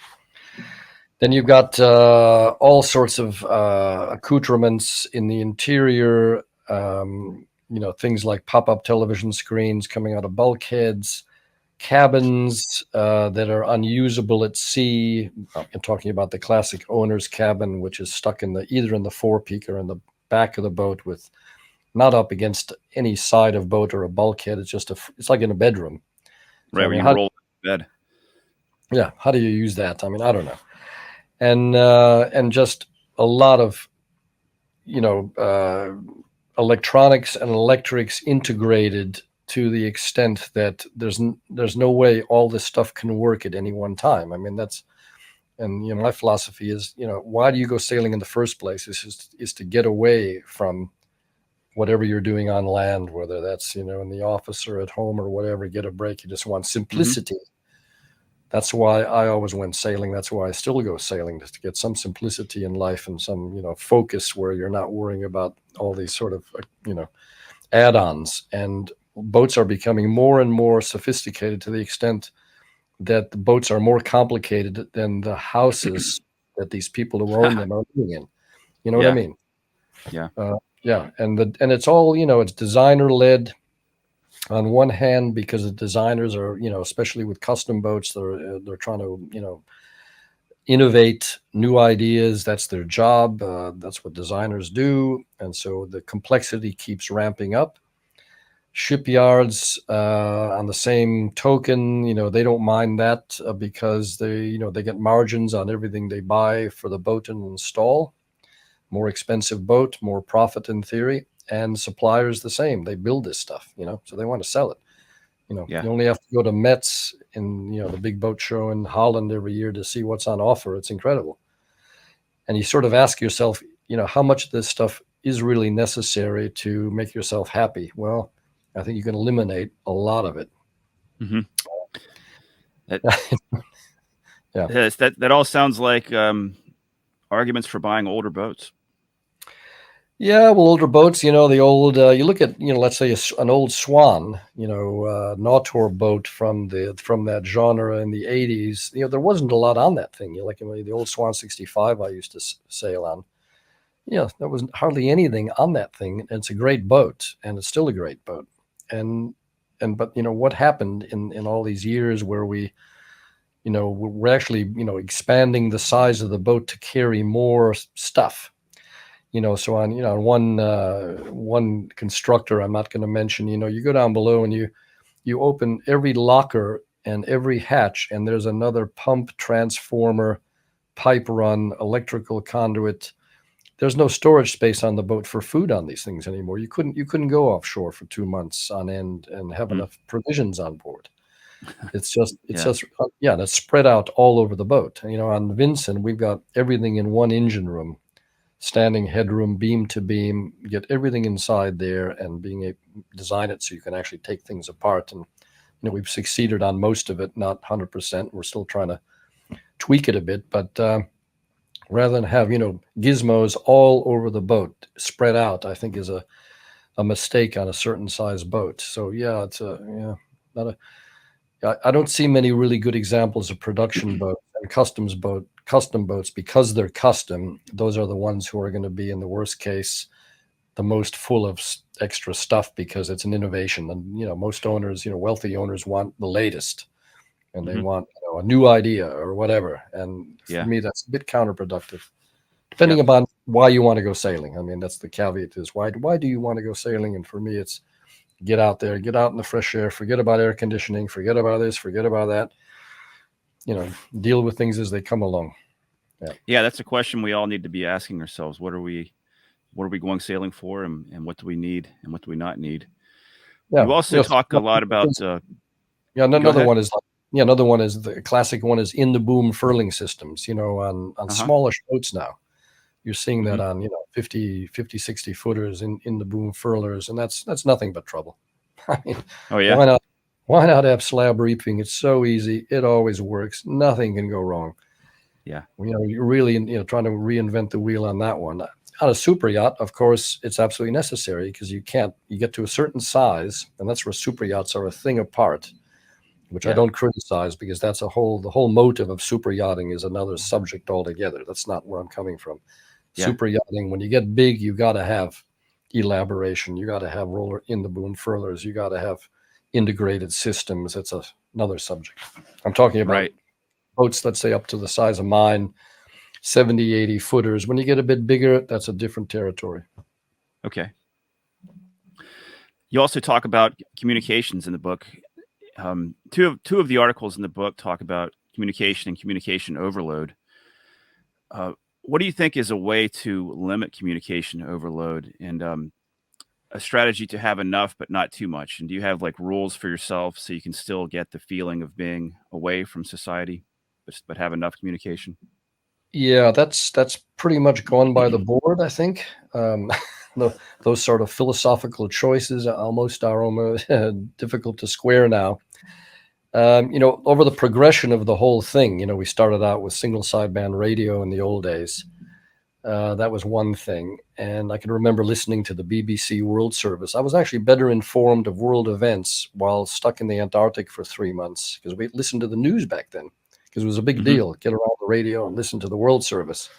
Then you've got all sorts of accoutrements in the interior, things like pop-up television screens coming out of bulkheads, cabins that are unusable at sea. I'm talking about the classic owner's cabin, which is stuck either in the forepeak or in the back of the boat, with not up against any side of boat or a bulkhead. It's like in a bedroom. So Right, I where mean, you roll bed. how do you use that? I mean, I don't know. And just a lot of electronics and electrics integrated to the extent that there's no way all this stuff can work at any one time. I mean, my philosophy is, why do you go sailing in the first place? Is to get away from whatever you're doing on land, whether that's, in the office or at home or whatever, get a break. You just want Hmm. simplicity. That's why I always went sailing. That's why I still go sailing, just to get some simplicity in life and some, focus where you're not worrying about all these sort of, add-ons. And boats are becoming more and more sophisticated to the extent that the boats are more complicated than the houses that these people who own them are living in. You know what I Yeah. mean? Yeah. Yeah, and it's all, it's designer led on one hand, because the designers are, especially with custom boats, they're trying to, innovate new ideas. That's their job. That's what designers do, and so the complexity keeps ramping up. Shipyards, on the same token, they don't mind that, because they get margins on everything they buy for the boat and install. More expensive boat, more profit in theory. And suppliers the same. They build this stuff, so they want to sell it. Yeah. You only have to go to Metz in, the big boat show in Holland every year to see what's on offer. It's incredible. And you sort of ask yourself, how much of this stuff is really necessary to make yourself happy? Well, I think you can eliminate a lot of it. Hmm. That, Yeah. yes, that all sounds like arguments for buying older boats. Yeah, well, older boats, the old, you look at, let's say an old Swan, Nautor boat from that genre in the 80s. There wasn't a lot on that thing. Like the old Swan 65 I used to sail on. There was hardly anything on that thing. And it's a great boat, and it's still a great boat. But what happened in all these years where we're actually, expanding the size of the boat to carry more stuff. So on, one constructor I'm not going to mention, you go down below and you open every locker and every hatch, and there's another pump, transformer, pipe run, electrical conduit. There's no storage space on the boat for food on these things anymore. You couldn't go offshore for 2 months on end and have Mm. enough provisions on board. It's Yeah. just yeah, that's spread out all over the boat. On Vincent, we've got everything in one engine room, standing headroom, beam to beam, get everything inside there, and design it so you can actually take things apart. And we've succeeded on most of it, not 100%. We're still trying to tweak it a bit, but rather than have gizmos all over the boat spread out, I think is a mistake on a certain size boat. So yeah, it's not a. I don't see many really good examples of production boats and custom boats, because they're custom. Those are the ones who are going to be, in the worst case, the most full of extra stuff, because it's an innovation. And most owners, wealthy owners, want the latest, and they Hmm. want a new idea or whatever. And for Yeah. me, that's a bit counterproductive, Yep. depending upon why you want to go sailing. I mean, that's the caveat: is why do you want to go sailing? And for me, it's get out there, get out in the fresh air, forget about air conditioning, forget about this, forget about that. Deal with things as they come along. Yeah. Yeah, that's a question we all need to be asking ourselves. What are we going sailing for, and what do we need and what do we not need? Yeah. You also talk a lot about Yeah. go Another ahead. one is like, yeah, another one is the classic one is in the boom furling systems, on Uh-huh. smallish boats now. You're seeing that Hmm. on, 50, 60 footers in the boom furlers, and that's nothing but trouble. I mean, Oh yeah. why not? Why not have slab reefing? It's so easy. It always works. Nothing can go wrong. Yeah. You're really, trying to reinvent the wheel on that one. On a super yacht, of course, it's absolutely necessary, because you get to a certain size, and that's where super yachts are a thing apart, which I Yeah. don't criticize, because the whole motive of super yachting is another subject altogether. That's not where I'm coming from. Yeah. Super yachting, when you get big, you got to have elaboration. You got to have roller in the boom furlers. You got to have integrated systems. That's another subject. I'm talking about Right. boats, let's say up to the size of mine, 70, 80 footers. When you get a bit bigger, that's a different territory. Okay. You also talk about communications in the book. Two of the articles in the book talk about communication and communication overload. Uh, what do you think is a way to limit communication overload, and a strategy to have enough but not too much? And do you have like rules for yourself so you can still get the feeling of being away from society, but have enough communication? Yeah, that's pretty much gone by the board, I think. those sort of philosophical choices almost difficult to square now. Over the progression of the whole thing, we started out with single sideband radio in the old days. That was one thing. And I can remember listening to the BBC World Service. I was actually better informed of world events while stuck in the Antarctic for 3 months, because we listened to the news back then, because it was a big deal. Get around the radio and listen to the World Service.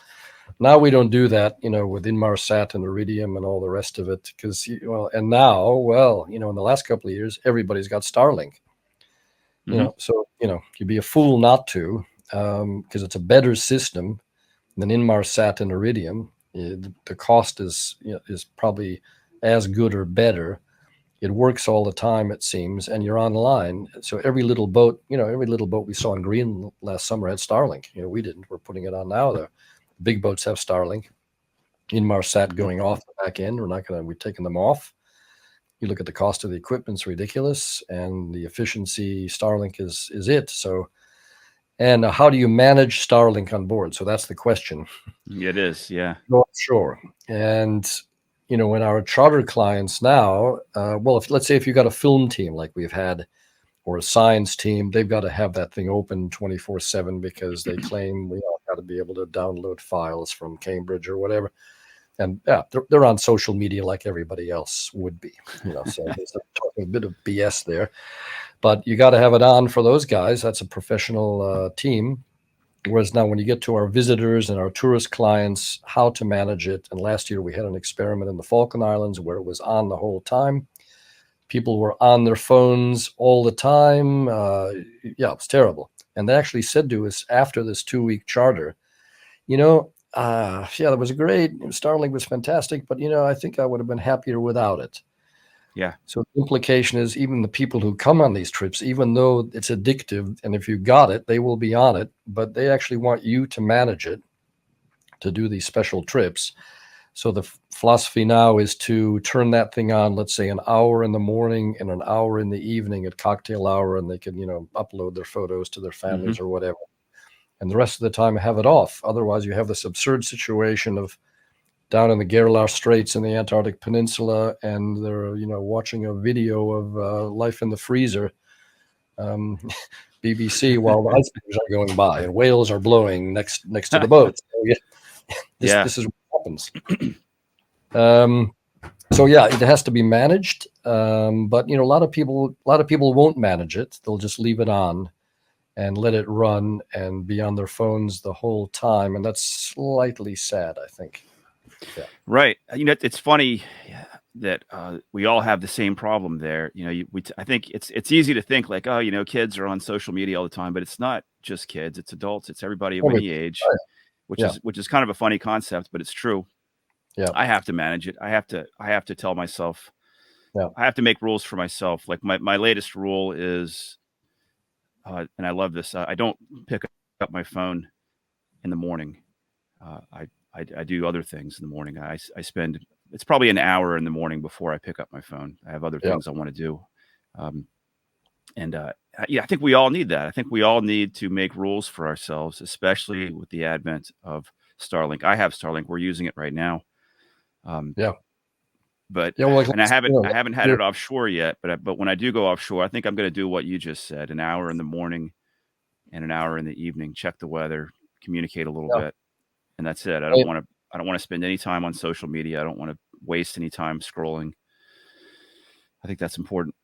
Now we don't do that, with Inmarsat and Iridium and all the rest of it, because, and now, in the last couple of years, everybody's got Starlink. So, you'd be a fool not to, because it's a better system than Inmarsat and Iridium. The cost is probably as good or better. It works all the time, it seems, and you're online. So every little boat we saw in Greenland last summer had Starlink. We didn't. We're putting it on now. The big boats have Starlink. Inmarsat going off the back end. We're taking them off. You look at the cost of the equipment, it's ridiculous, and the efficiency, Starlink is it. So, and how do you manage Starlink on board? So that's the question. It is, yeah. Go offshore. And, when our charter clients now, let's say if you've got a film team like we've had, or a science team, they've got to have that thing open 24/7, because they claim we all got to be able to download files from Cambridge or whatever. And yeah, they're on social media like everybody else would be, so there's a bit of BS there. But you got to have it on for those guys. That's a professional team. Whereas now when you get to our visitors and our tourist clients, how to manage it. And last year we had an experiment in the Falkland Islands where it was on the whole time. People were on their phones all the time. It was terrible. And they actually said to us after this 2-week charter, that was great. Starlink was fantastic, but I think I would have been happier without it. Yeah. So the implication is even the people who come on these trips, even though it's addictive, and if you got it, they will be on it, but they actually want you to manage it, to do these special trips. So the philosophy now is to turn that thing on, let's say an hour in the morning and an hour in the evening at cocktail hour, and they can, upload their photos to their families or whatever. And the rest of the time have it off. Otherwise, you have this absurd situation of down in the Gerlar Straits in the Antarctic Peninsula, and they're, watching a video of life in the freezer, BBC, while the icebergs are going by and whales are blowing next to the boat. So, this is what happens. It has to be managed. But a lot of people won't manage it. They'll just leave it on and let it run and be on their phones the whole time. And that's slightly sad, I think. Yeah. Right. It's funny that we all have the same problem there. I think it's easy to think like, kids are on social media all the time, but it's not just kids, it's adults, it's everybody of any age, which is kind of a funny concept, but it's true. Yeah. I have to manage it. I have to tell myself, I have to make rules for myself. Like my latest rule is, and I love this. I don't pick up my phone in the morning. I do other things in the morning. I spend, it's probably an hour in the morning before I pick up my phone. I have other things I want to do. I think we all need that. I think we all need to make rules for ourselves, especially with the advent of Starlink. I have Starlink. We're using it right now. But and I haven't had it offshore yet. But when I do go offshore, I think I'm going to do what you just said: an hour in the morning and an hour in the evening. Check the weather, communicate a little bit, and that's it. I don't want to spend any time on social media. I don't want to waste any time scrolling. I think that's important.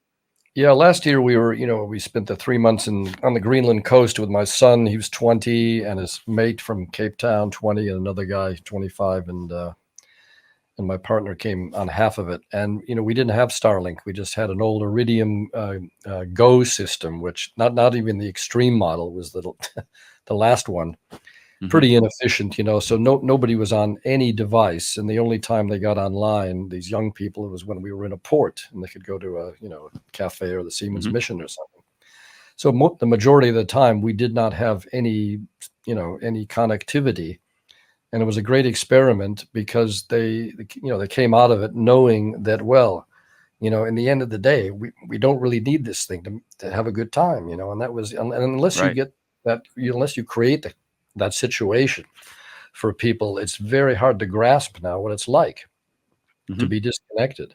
Yeah, last year we spent the 3 months on the Greenland coast with my son. He was 20, and his mate from Cape Town, 20, and another guy, 25, and my partner came on half of it. And we didn't have Starlink. We just had an old Iridium Go system, which not even the extreme model was the last one. Pretty inefficient, so nobody was on any device. And the only time they got online, these young people, it was when we were in a port and they could go to a cafe or the Seamen's Mission or something. So the majority of the time we did not have any connectivity. And it was a great experiment because they came out of it knowing that, in the end of the day, we don't really need this thing to have a good time, and that was, and unless you get that, unless you create that situation for people, it's very hard to grasp now what it's like. to Hmm. be disconnected.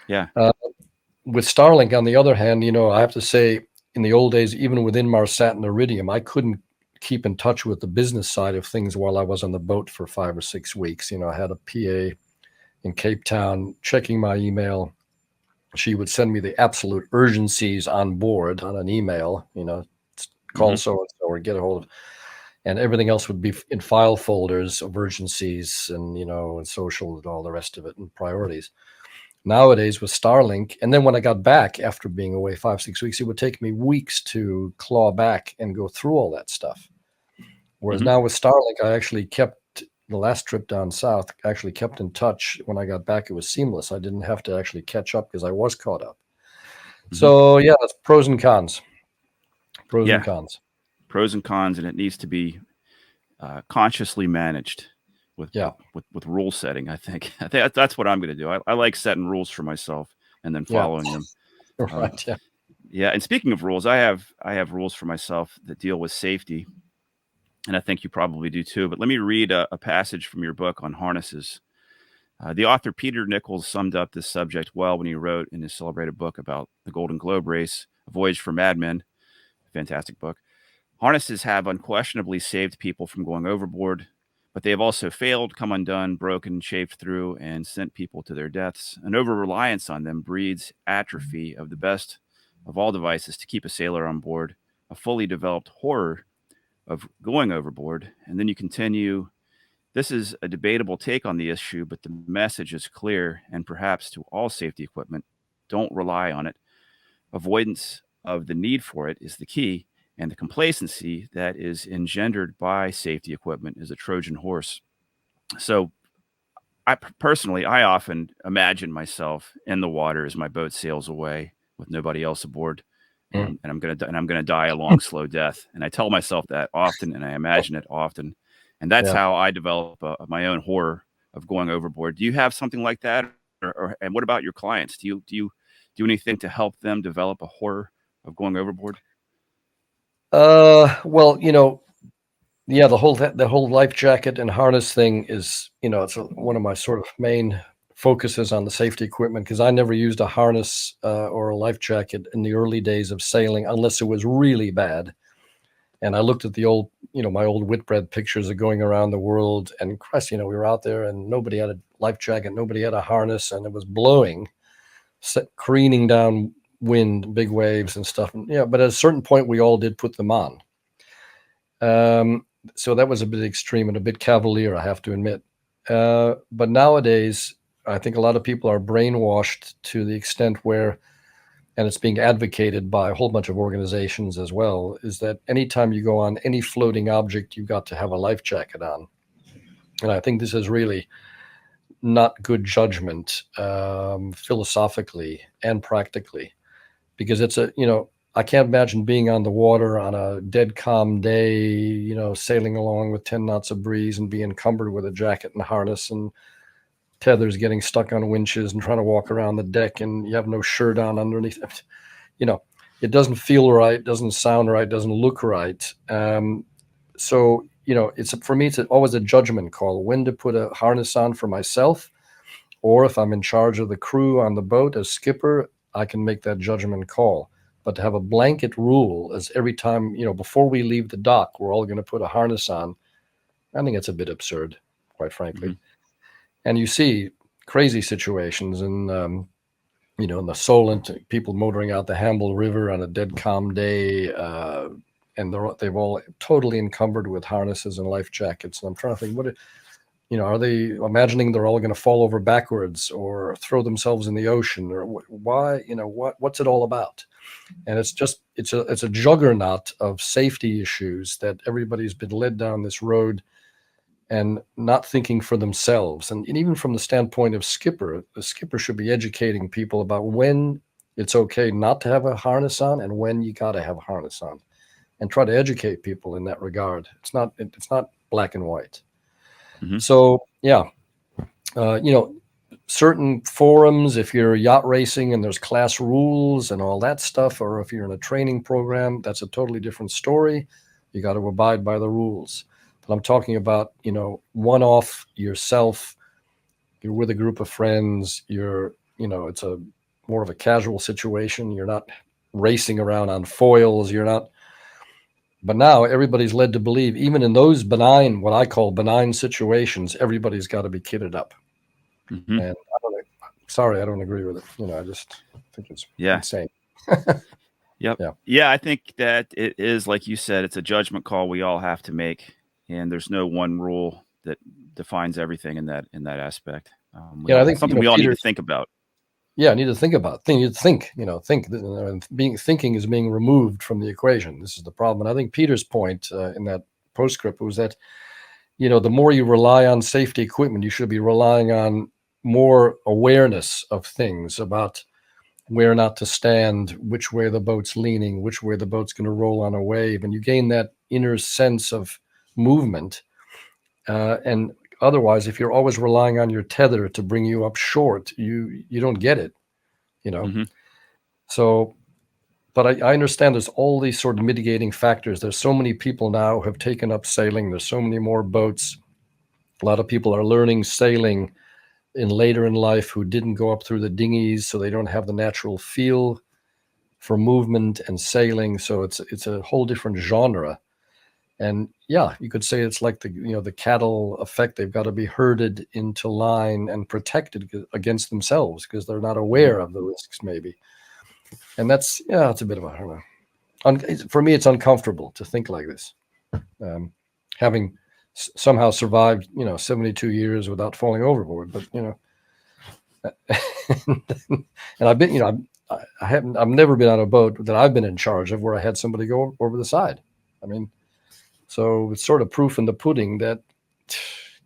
Yeah. Uh, with Starlink, on the other hand, I have to say, in the old days, even within Marsat and Iridium, I couldn't keep in touch with the business side of things while I was on the boat for 5 or 6 weeks. I had a PA in Cape Town checking my email. She would send me the absolute urgencies on board on an email, call Hmm. so and so or get a hold of, and everything else would be in file folders of urgencies and social and all the rest of it and priorities. Nowadays with Starlink, and then when I got back after being away 5, 6 weeks, it would take me weeks to claw back and go through all that stuff. Whereas Hmm. now with Starlink, I actually kept the last trip down south, actually kept in touch. When I got back, it was seamless. I didn't have to actually catch up because I was caught up. Hmm. So yeah, that's pros and cons. Pros and Yeah. cons. Pros and cons, and it needs to be consciously managed with, Yeah. with rule setting. I think that's what I'm going to do. I like setting rules for myself and then Yeah. following them. Um, Right. Yeah. yeah. And speaking of rules, I have rules for myself that deal with safety, and I think you probably do too. But let me read a passage from your book on harnesses. The author Peter Nichols summed up this subject well when he wrote in his celebrated book about the Golden Globe race, A Voyage for Madmen. Fantastic book. Harnesses have unquestionably saved people from going overboard, but they have also failed, come undone, broken, chafed through, and sent people to their deaths. An over reliance on them breeds atrophy of the best of all devices to keep a sailor on board, a fully developed horror of going overboard. And then you continue. This is a debatable take on the issue, but the message is clear, and perhaps to all safety equipment, don't rely on it. Avoidance of the need for it is the key, and the complacency that is engendered by safety equipment is a Trojan horse. So, I often imagine myself in the water as my boat sails away with nobody else aboard, Mm. and I'm gonna die a long, slow death. And I tell myself that often, and I imagine it often, and that's Yeah. how I develop my own horror of going overboard. Do you have something like that, and what about your clients? Do you do anything to help them develop a horror of going overboard? Well, yeah, the whole life jacket and harness thing is, one of my sort of main focuses on the safety equipment because I never used a harness or a life jacket in the early days of sailing unless it was really bad. And I looked at my old Whitbread pictures of going around the world, and Christ, we were out there and nobody had a life jacket, nobody had a harness, and it was blowing, careening down wind, big waves and stuff. And, but at a certain point, we all did put them on. Um, so that was a bit extreme and a bit cavalier, I have to admit. But nowadays, I think a lot of people are brainwashed to the extent where, and it's being advocated by a whole bunch of organizations as well, is that anytime you go on any floating object, you've got to have a life jacket on. And I think this is really not good judgment, philosophically and practically, because I can't imagine being on the water on a dead calm day, sailing along with 10 knots of breeze and being encumbered with a jacket and harness and tethers getting stuck on winches and trying to walk around the deck and you have no shirt on underneath. You know, it doesn't feel right, doesn't sound right, doesn't look right. So, for me, it's always a judgment call when to put a harness on for myself, or if I'm in charge of the crew on the boat as skipper, I can make that judgment call. But to have a blanket rule as every time, before we leave the dock, we're all going to put a harness on, I think it's a bit absurd, quite frankly. Hmm. And you see crazy situations in the Solent, people motoring out the Hamble River on a dead calm day, and they've all totally encumbered with harnesses and life jackets. And I'm trying to think, are they imagining they're all going to fall over backwards or throw themselves in the ocean, or why? What's it all about? And it's a juggernaut of safety issues that everybody's been led down this road and not thinking for themselves. And even from the standpoint of the skipper should be educating people about when it's okay not to have a harness on and when you got to have a harness on, and try to educate people in that regard. It's not black and white. Hmm. So yeah, uh, you know, certain forums, if you're yacht racing and there's class rules and all that stuff, or if you're in a training program, that's a totally different story. You got to abide by the rules. But I'm talking about, one off yourself, You're with a group of friends. It's a more of a casual situation. You're not racing around on foils. But now everybody's led to believe, even in those benign, what I call benign situations, everybody's got to be kitted up. Mm-hmm. And I don't agree with it. I just think it's insane. Yep. Yeah, I think that it is, like you said, it's a judgment call we all have to make, and there's no one rule that defines everything in that aspect. I think something we all need to think about. Yeah, I need to think about. Think. Thinking is being removed from the equation. This is the problem. And I think Peter's point in that postscript was that, the more you rely on safety equipment, you should be relying on more awareness of things about where not to stand, which way the boat's leaning, which way the boat's going to roll on a wave. And you gain that inner sense of movement. And otherwise, if you're always relying on your tether to bring you up short, you don't get it, Mm-hmm. So, but I understand there's all these sort of mitigating factors. There's so many people now who have taken up sailing. There's so many more boats. A lot of people are learning sailing later in life who didn't go up through the dinghies, so they don't have the natural feel for movement and sailing. So it's a whole different genre. And yeah, you could say it's like the cattle effect. They've got to be herded into line and protected against themselves because they're not aware of the risks, maybe. And it's a bit of a, I don't know. For me, it's uncomfortable to think like this. Having somehow survived, 72 years without falling overboard, but and I've been, I've never been on a boat that I've been in charge of where I had somebody go over the side. I mean, so it's sort of proof in the pudding that,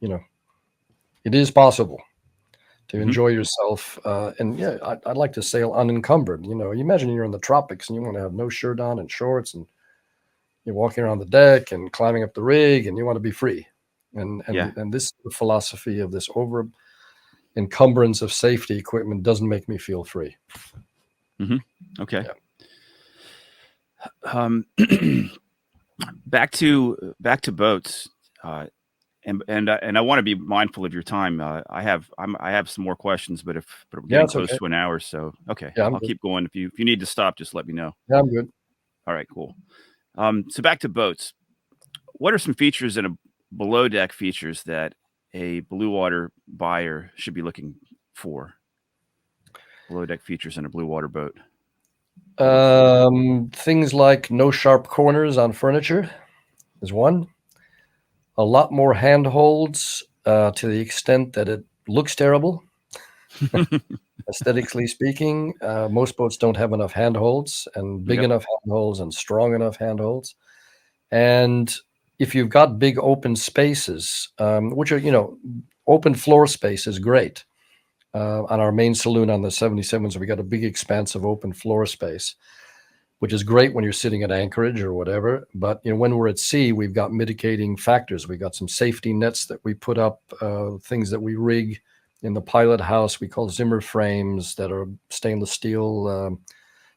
it is possible to enjoy yourself. And I'd like to sail unencumbered. You imagine you're in the tropics and you want to have no shirt on and shorts and you're walking around the deck and climbing up the rig and you want to be free. And this is the philosophy of this over encumbrance of safety equipment doesn't make me feel free. Mm-hmm. Okay. Yeah. Back to boats, and I want to be mindful of your time. I have some more questions, but we're getting close to an hour, so okay. Yeah, I'll keep going. If you need to stop, just let me know. Yeah, I'm good. All right, cool. So back to boats. What are some features in a below deck features that a blue water buyer should be looking for? Below deck features in a blue water boat. Things like no sharp corners on furniture is one. A lot more handholds to the extent that it looks terrible. Aesthetically speaking, most boats don't have enough handholds and big enough handholds and strong enough handholds. And if you've got big open spaces, which are, open floor space is great. On our main saloon on the 77s, we got a big expanse of open floor space, which is great when you're sitting at anchorage or whatever. But when we're at sea, we've got mitigating factors. We got some safety nets that we put up, things that we rig in the pilot house. We call Zimmer frames that are stainless steel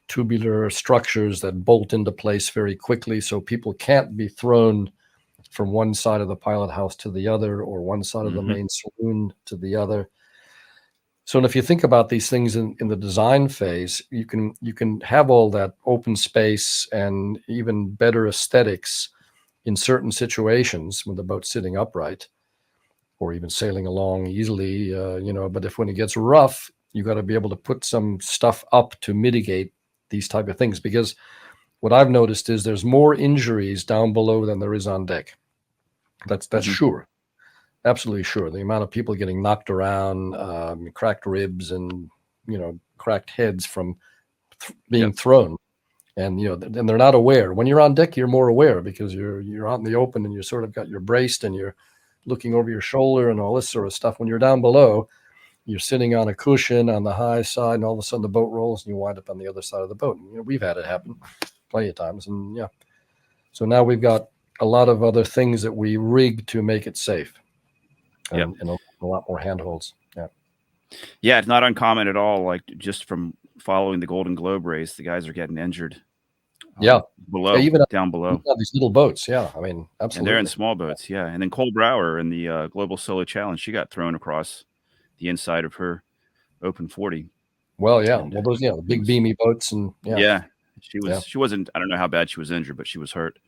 tubular structures that bolt into place very quickly, so people can't be thrown from one side of the pilot house to the other or one side of the main saloon to the other. So if you think about these things in the design phase, you can have all that open space and even better aesthetics in certain situations when the boat's sitting upright or even sailing along easily, but when it gets rough, you got to be able to put some stuff up to mitigate these type of things, because what I've noticed is there's more injuries down below than there is on deck. That's sure. Absolutely sure. The amount of people getting knocked around, cracked ribs and, cracked heads from being thrown. And, and they're not aware. When you're on deck, you're more aware because you're out in the open and you sort of got your braced and you're looking over your shoulder and all this sort of stuff. When you're down below, you're sitting on a cushion on the high side and all of a sudden the boat rolls and you wind up on the other side of the boat. And, we've had it happen plenty of times. And so now we've got a lot of other things that we rig to make it safe. And a lot more handholds. Yeah, it's not uncommon at all. Like just from following the Golden Globe race, the guys are getting injured. Below, even down below. These little boats. Yeah, I mean, absolutely. And they're in small boats. Yeah, and then Cole Brower in the Global Solo Challenge, she got thrown across the inside of her open 40. Well, yeah. And Well, those, the it big was, beamy boats, and yeah, yeah, yeah, she wasn't, I don't know how bad she was injured, but she was hurt.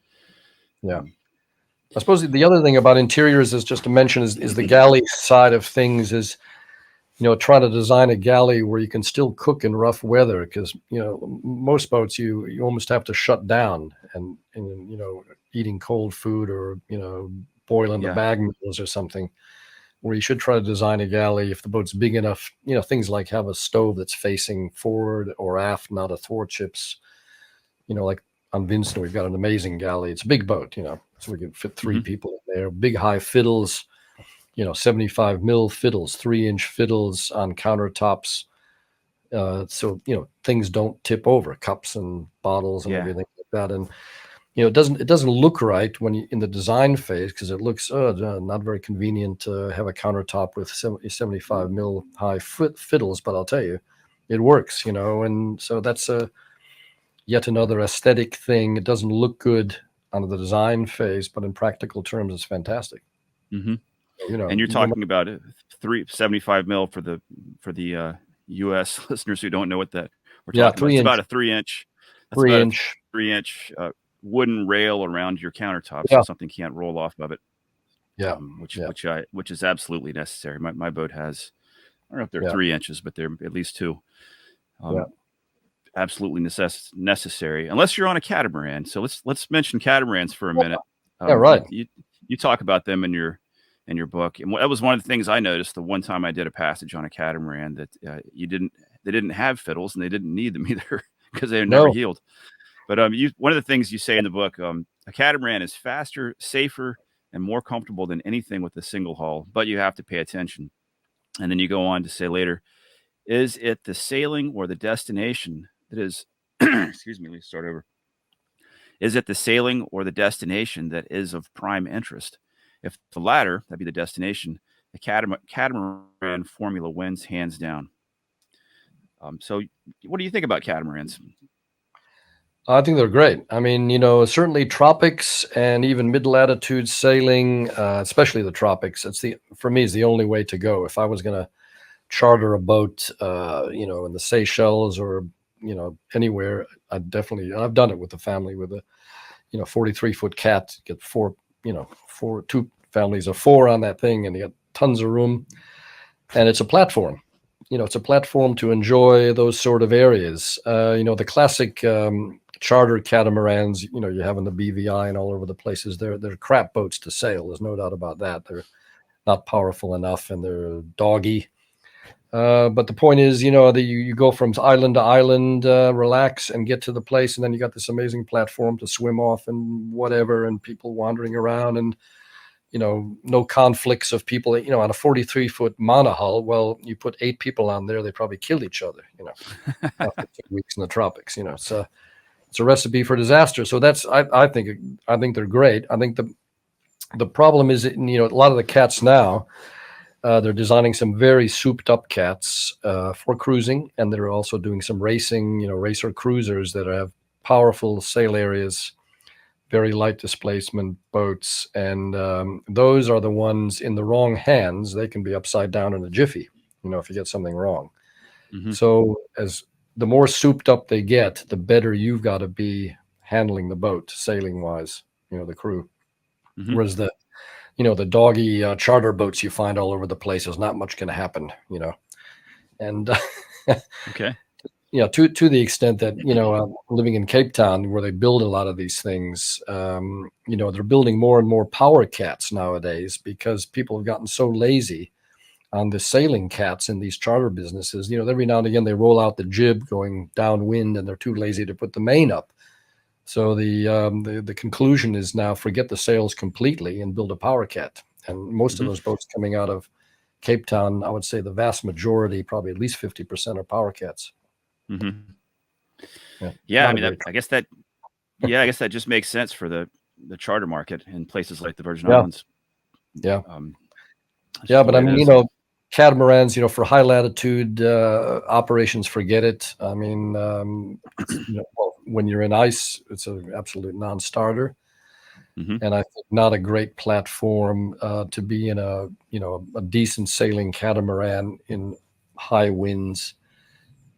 yeah. Um, I suppose the other thing about interiors is just to mention is the galley side of things is, trying to design a galley where you can still cook in rough weather, because, most boats you almost have to shut down and eating cold food, or, boiling the yeah, bag meals or something, where you should try to design a galley if the boat's big enough, things like have a stove that's facing forward or aft, not athwartships. Like on Vincent, we've got an amazing galley. It's a big boat, so we can fit three hmm people in there. Big high fiddles, 75 mil fiddles, 3-inch fiddles on countertops. So, things don't tip over, cups and bottles and yeah, everything like that. And, it doesn't look right when you in the design phase, because it looks not very convenient to have a countertop with 75 mil high fiddles. But I'll tell you, it works, and so that's yet another aesthetic thing. It doesn't look good on the design phase, but in practical terms, it's fantastic. hmm So, And you're no, talking about 375 mil for the U.S. listeners who don't know what that we're yeah, talking about. three It's about inch, a 3 inch. That's three about a inch. 3 inch wooden rail around your countertop, so Yeah, something can't roll off of it. yeah, Which yeah, which is absolutely necessary. My boat has, I don't know if they're yeah, 3 inches, but they're at least two. yeah. Um, Absolutely necessary, unless you're on a catamaran. So let's mention catamarans for a minute. Yeah, You, right. you talk about them in your book, and that was one of the things I noticed the one time I did a passage on a catamaran, that they didn't have fiddles, and they didn't need them either because they never No, healed. But one of the things you say in the book, a catamaran is faster, safer, and more comfortable than anything with a single hull, but you have to pay attention. And then you go on to say later, is it the sailing or the destination that is, excuse me, let me start over. Is it the sailing or the destination that is of prime interest? If the latter, that'd be the destination, the catamaran formula wins hands down. So, what do you think about catamarans? I think they're great. I mean, certainly tropics and even mid-latitude sailing, especially the tropics. For me, is the only way to go. If I was going to charter a boat, in the Seychelles or anywhere, I've done it with the family with a 43-foot cat. Get two families of four on that thing, and you got tons of room, and it's a platform. It's a platform to enjoy those sort of areas. The classic charter catamarans, you have in the BVI and all over the places. They're crap boats to sail. There's no doubt about that. They're not powerful enough, and they're doggy. But the point is, that you go from island to island, relax and get to the place, and then you got this amazing platform to swim off and whatever, and people wandering around, and no conflicts of people. On a 43-foot monohull, well, you put 8 people on there, they probably kill each other. After 2 weeks in the tropics. So it's a recipe for disaster. So I think they're great. I think the problem is that, a lot of the cats now. They're designing some very souped up cats for cruising, and they're also doing some racing, racer cruisers that have powerful sail areas, very light displacement boats, and those are the ones in the wrong hands. They can be upside down in a jiffy, if you get something wrong. Mm-hmm. So as the more souped up they get, the better you've got to be handling the boat, sailing wise, the crew. Mm-hmm. Whereas the doggy charter boats you find all over the place, there's not much going to happen, and Okay. to the extent that living in Cape Town, where they build a lot of these things, they're building more and more power cats nowadays, because people have gotten so lazy on the sailing cats in these charter businesses. Every now and again they roll out the jib going downwind, and they're too lazy to put the main up. So the conclusion is now forget the sails completely and build a power cat. And most of Mm-hmm. those boats coming out of Cape Town, I would say the vast majority, probably at least 50%, are power cats. Mm-hmm. Yeah, Yeah, I not a mean, great. I guess that just makes sense for the charter market in places like the Virgin Yeah, Islands. yeah, Um, that's yeah. just the But way I it mean, is. catamarans, for high latitude operations, forget it. I mean, well, when you're in ice, it's an absolute non-starter. Hmm. and I think not a great platform to be in a a decent sailing catamaran in high winds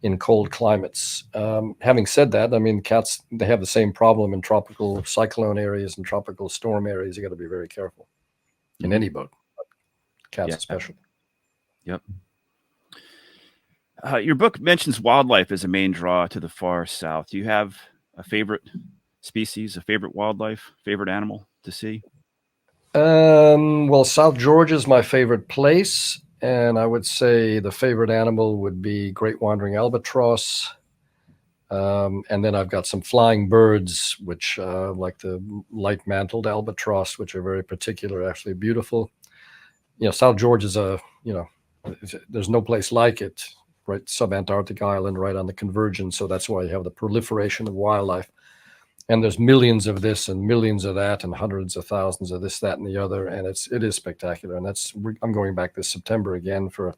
in cold climates. Having said that, I mean, cats, they have the same problem in tropical cyclone areas and tropical storm areas. You got to be very careful in Hmm. any boat, cats Yeah. especially. Yep. Your book mentions wildlife as a main draw to the far south. Do you have a favorite species, a favorite wildlife, favorite animal to see? Well, South Georgia is my favorite place, and I would say the favorite animal would be great wandering albatross. And then I've got some flying birds, which like the light mantled albatross, which are very particular, actually beautiful. South Georgia is there's no place like it, right? Sub-Antarctic island, right on the convergence. So that's why you have the proliferation of wildlife. And there's millions of this and millions of that and hundreds of thousands of this, that, and the other. And it is spectacular. And I'm going back this September again for a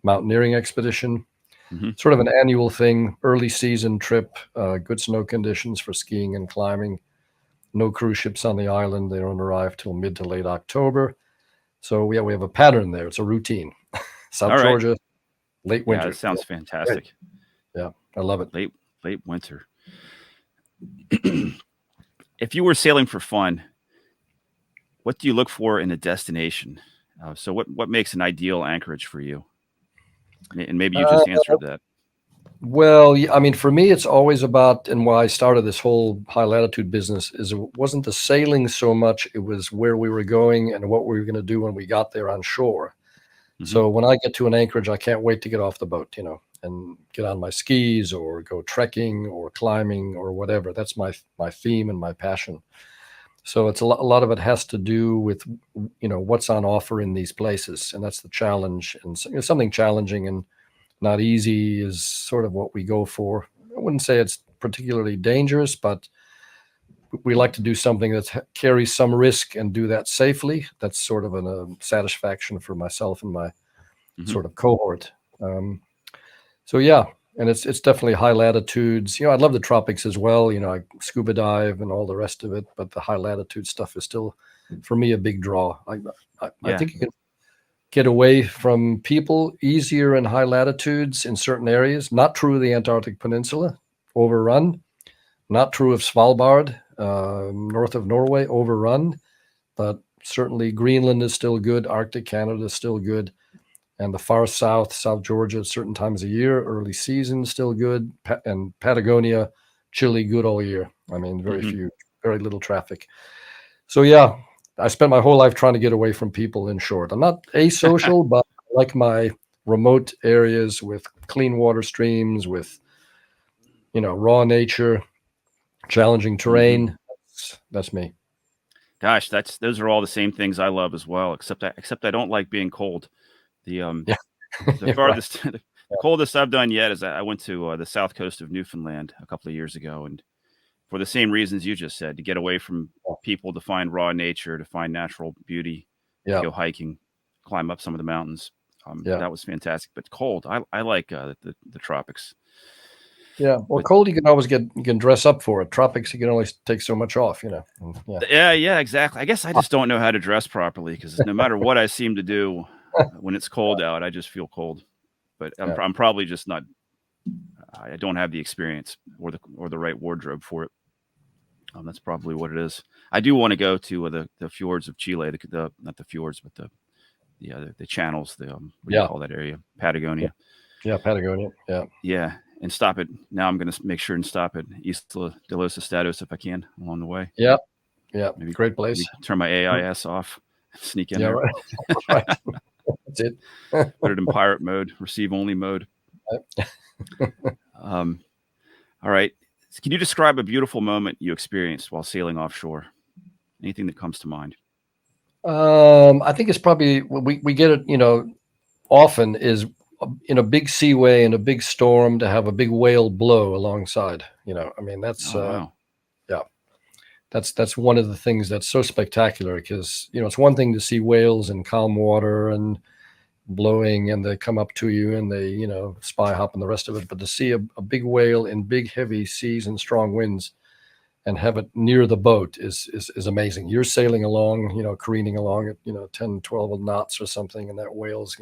mountaineering expedition. Hmm. Sort of an annual thing, early season trip, good snow conditions for skiing and climbing. No cruise ships on the island. They don't arrive till mid to late October. So we have a pattern there. It's a routine. South All right. Georgia, late Yeah, that winter. sounds Great. fantastic. Yeah, I love it. Late winter. If you were sailing for fun, what do you look for in a destination? So what makes an ideal anchorage for you? And maybe you Uh, just answered that. well, I mean, for me, it's always about, and why I started this whole high latitude business is it wasn't the sailing so much, it was where we were going and what we were going to do when we got there on shore. Hmm. So when I get to an anchorage, I can't wait to get off the boat, and get on my skis or go trekking or climbing or whatever. That's my theme and my passion. So it's a lot of it has to do with what's on offer in these places, and that's the challenge. And something challenging and not easy is sort of what we go for. I wouldn't say it's particularly dangerous, but we like to do something that carries some risk and do that safely. That's sort of a satisfaction for myself and my Hmm. sort of cohort. So yeah, and it's definitely high latitudes. I love the tropics as well. I scuba dive and all the rest of it, but the high latitude stuff is still, for me, a big draw. I Yeah. think you can get away from people easier in high latitudes in certain areas. Not true of the Antarctic Peninsula, overrun. Not true of Svalbard, north of Norway, overrun. But certainly Greenland is still good. Arctic Canada is still good. And the far south, South Georgia, at certain times of year, early season, still good. And Patagonia, Chile, good all year. I mean, Hmm. very little traffic. So yeah, I spent my whole life trying to get away from people, in short. I'm not asocial, but I like my remote areas with clean water streams, with, raw nature, challenging Hmm. terrain. That's me. Gosh, those are all the same things I love as well. Except I don't like being cold. The Yeah. the Yeah, right. farthest, the coldest I've done yet is I went to the south coast of Newfoundland a couple of years ago, and for the same reasons you just said, to get away from people, to find raw nature, to find natural beauty, to Yeah. go hiking, climb up some of the mountains. Yeah. That was fantastic. But cold, I like the tropics. Yeah. Well, But cold, you can dress up for it. Tropics, you can only take so much off, Yeah. yeah, exactly. I guess I just don't know how to dress properly because no matter what I seem to do when it's cold out, I just feel cold. But Yeah. I'm probably just not. I don't have the experience or the right wardrobe for it. That's probably what it is. I do want to go to the fjords of Chile, the not the fjords, but the channels. What do you Yeah. call that area? Patagonia. Yeah. Patagonia. Yeah. Yeah, and stop it. Now I'm going to make sure and stop at Isla de los Estados if I can along the way. Yeah. Yeah. Maybe Great place. maybe turn my AIS off, sneak in Yeah. there, Right. Right. That's it. put it in pirate mode, receive only mode. Um, all right. Can you describe a beautiful moment you experienced while sailing offshore? Anything that comes to mind? I think it's probably we get it, often is in a big seaway in a big storm to have a big whale blow alongside. I mean, Oh wow. yeah, that's one of the things that's so spectacular because it's one thing to see whales in calm water and blowing and they come up to you and they spy hop and the rest of it, but to see a big whale in big heavy seas and strong winds, and have it near the boat is amazing. You're sailing along, careening along at 10, 12 knots or something, and that whale's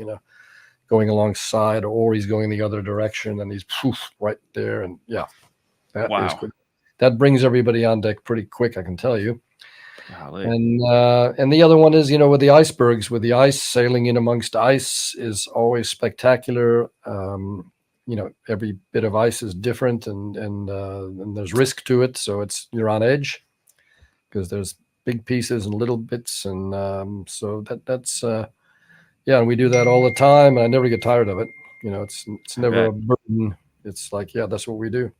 going alongside, or he's going the other direction, and he's poof, right there. And yeah, that is quick. That brings everybody on deck pretty quick, I can tell you. Golly. And the other one is, with the icebergs, with the ice, sailing in amongst ice is always spectacular. Every bit of ice is different, and there's risk to it, so you're on edge because there's big pieces and little bits, and so that's and we do that all the time, and I never get tired of it. It's never a burden. It's like, that's what we do.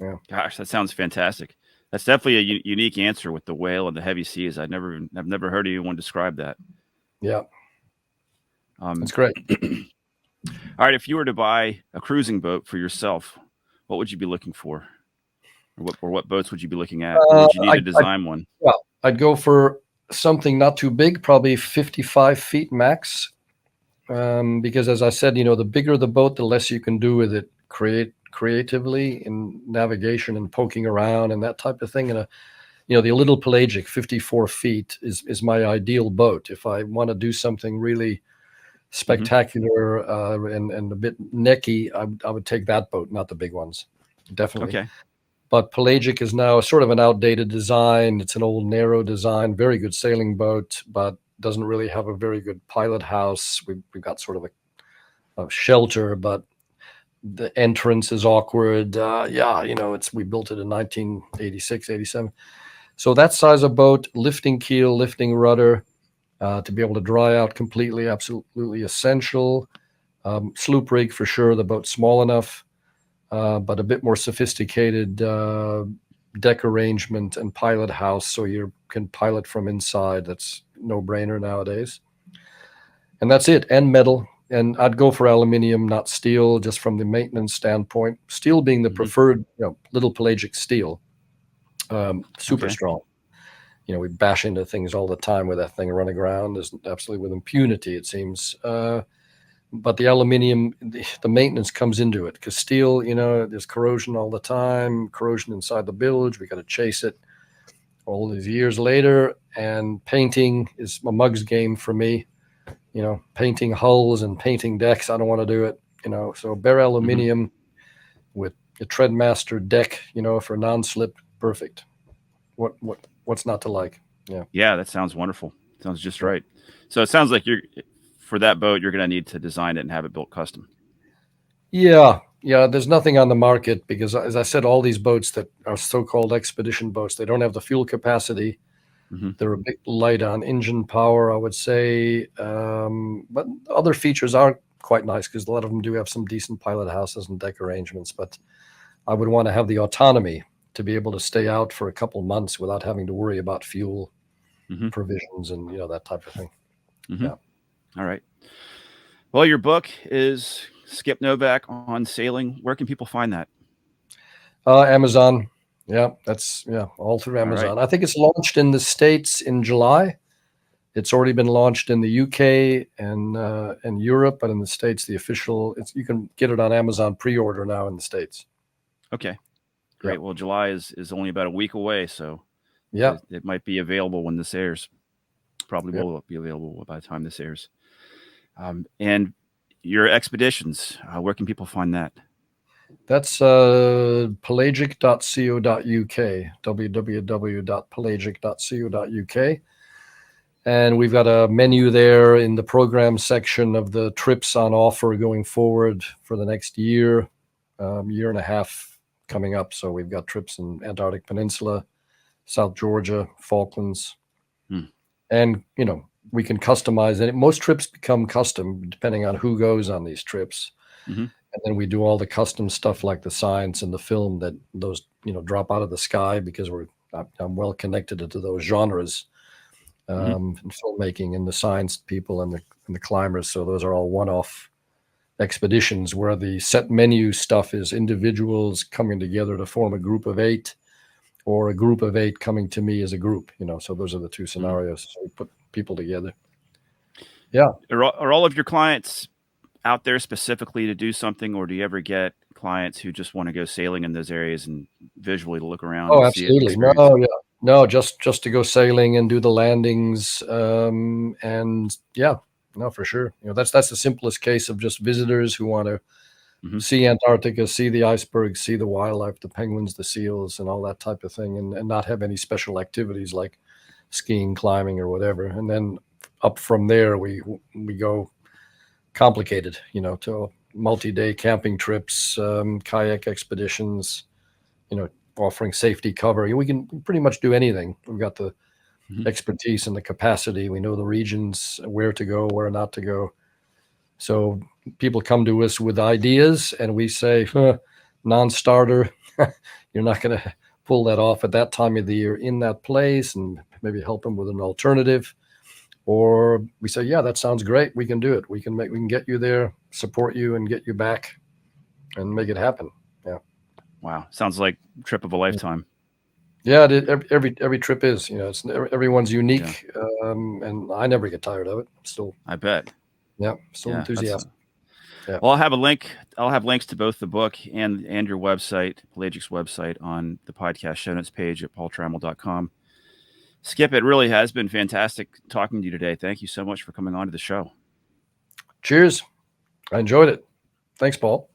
Yeah. Gosh, that sounds fantastic. That's definitely a unique answer with the whale and the heavy seas. I've never heard anyone describe that. Yeah. It's great. All right, if you were to buy a cruising boat for yourself, what would you be looking for? Or what boats would you be looking at? Or would you need to design one? Well, I'd go for something not too big, probably 55 feet max. Because as I said, the bigger the boat, the less you can do with it creatively in navigation and poking around and that type of thing. And the little pelagic 54 feet is my ideal boat. If I want to do something really spectacular and a bit necky, I would take that boat, not the big ones, definitely. Okay. But pelagic is now sort of an outdated design. It's an old narrow design, very good sailing boat, but doesn't really have a very good pilot house. We've got sort of a shelter, but the entrance is awkward. We built it in 1986, 87. So that size of boat, lifting keel, lifting rudder, to be able to dry out completely, absolutely essential. Sloop rig for sure. The boat's small enough, but a bit more sophisticated deck arrangement and pilot house, so you can pilot from inside. That's no brainer nowadays. And that's it. And metal. And I'd go for aluminum, not steel, just from the maintenance standpoint. Steel being the preferred, little pelagic steel. Super strong. We bash into things all the time with that thing running around. There's absolutely with impunity, it seems. But the aluminum, the maintenance comes into it, because steel, there's corrosion all the time, corrosion inside the bilge. We got to chase it all these years later. And painting is a mug's game for me. Painting hulls and painting decks, I don't want to do it. So bare aluminum with a Treadmaster deck, for non-slip, perfect. What's not to like? Yeah, that sounds wonderful. Sounds just right. So it sounds like for that boat, you're going to need to design it and have it built custom. Yeah. There's nothing on the market because, as I said, all these boats that are so-called expedition boats, they don't have the fuel capacity. They're a bit light on engine power, I would say. But other features are quite nice because a lot of them do have some decent pilot houses and deck arrangements. But I would want to have the autonomy to be able to stay out for a couple months without having to worry about fuel provisions and that type of thing. Yeah. All right. Well, your book is Skip Novak on sailing. Where can people find that? Amazon. Yeah, that's all through Amazon. Right. I think it's launched in the States in July. It's already been launched in the UK and Europe, but in the States, the official, you can get it on Amazon pre-order now in the States. Okay. Great. Well, July is only about a week away, so it might be available when this airs. Probably will be available by the time this airs. And your expeditions, where can people find that? That's pelagic.co.uk, www.pelagic.co.uk. And we've got a menu there in the program section of the trips on offer going forward for the next year and a half coming up. So we've got trips in Antarctic Peninsula, South Georgia, Falklands. And, we can customize it. Most trips become custom depending on who goes on these trips. And then we do all the custom stuff like the science and the film that those, drop out of the sky because I'm well connected to those genres in filmmaking and the science people and the climbers. So those are all one-off expeditions where the set menu stuff is individuals coming together to form a group of 8 or a group of 8 coming to me as a group, so those are the two scenarios. So we put people together. Yeah. Are all of your clients out there specifically to do something, or do you ever get clients who just want to go sailing in those areas and visually look around Oh, and see it and absolutely. experience No, it. yeah. No, just to go sailing and do the landings. And yeah, no, for sure. That's the simplest case of just visitors who want to Hmm. see Antarctica, see the icebergs, see the wildlife, the penguins, the seals, and all that type of thing, and not have any special activities like skiing, climbing, or whatever. And then up from there, we go complicated, to multi-day camping trips, kayak expeditions, offering safety cover. We can pretty much do anything. We've got the Hmm. expertise and the capacity. We know the regions, where to go, where not to go. So people come to us with ideas, and we say, non-starter, you're not going to pull that off at that time of the year in that place, and maybe help them with an alternative. Or we say, yeah, that sounds great. We can do it. We can get you there, support you, and get you back, and make it happen. Yeah. Wow. Sounds like trip of a lifetime. Yeah, every trip is. Everyone's Yeah, unique, and I never get tired of it. Still, I bet. yeah, still Yeah, that's enthusiastic. Yeah. well. I'll have a link. I'll have links to both the book and your website, Pelagic's website, on the podcast show notes page at paultrammell.com. Skip, it really has been fantastic talking to you today. Thank you so much for coming on to the show. Cheers. I enjoyed it. Thanks, Paul.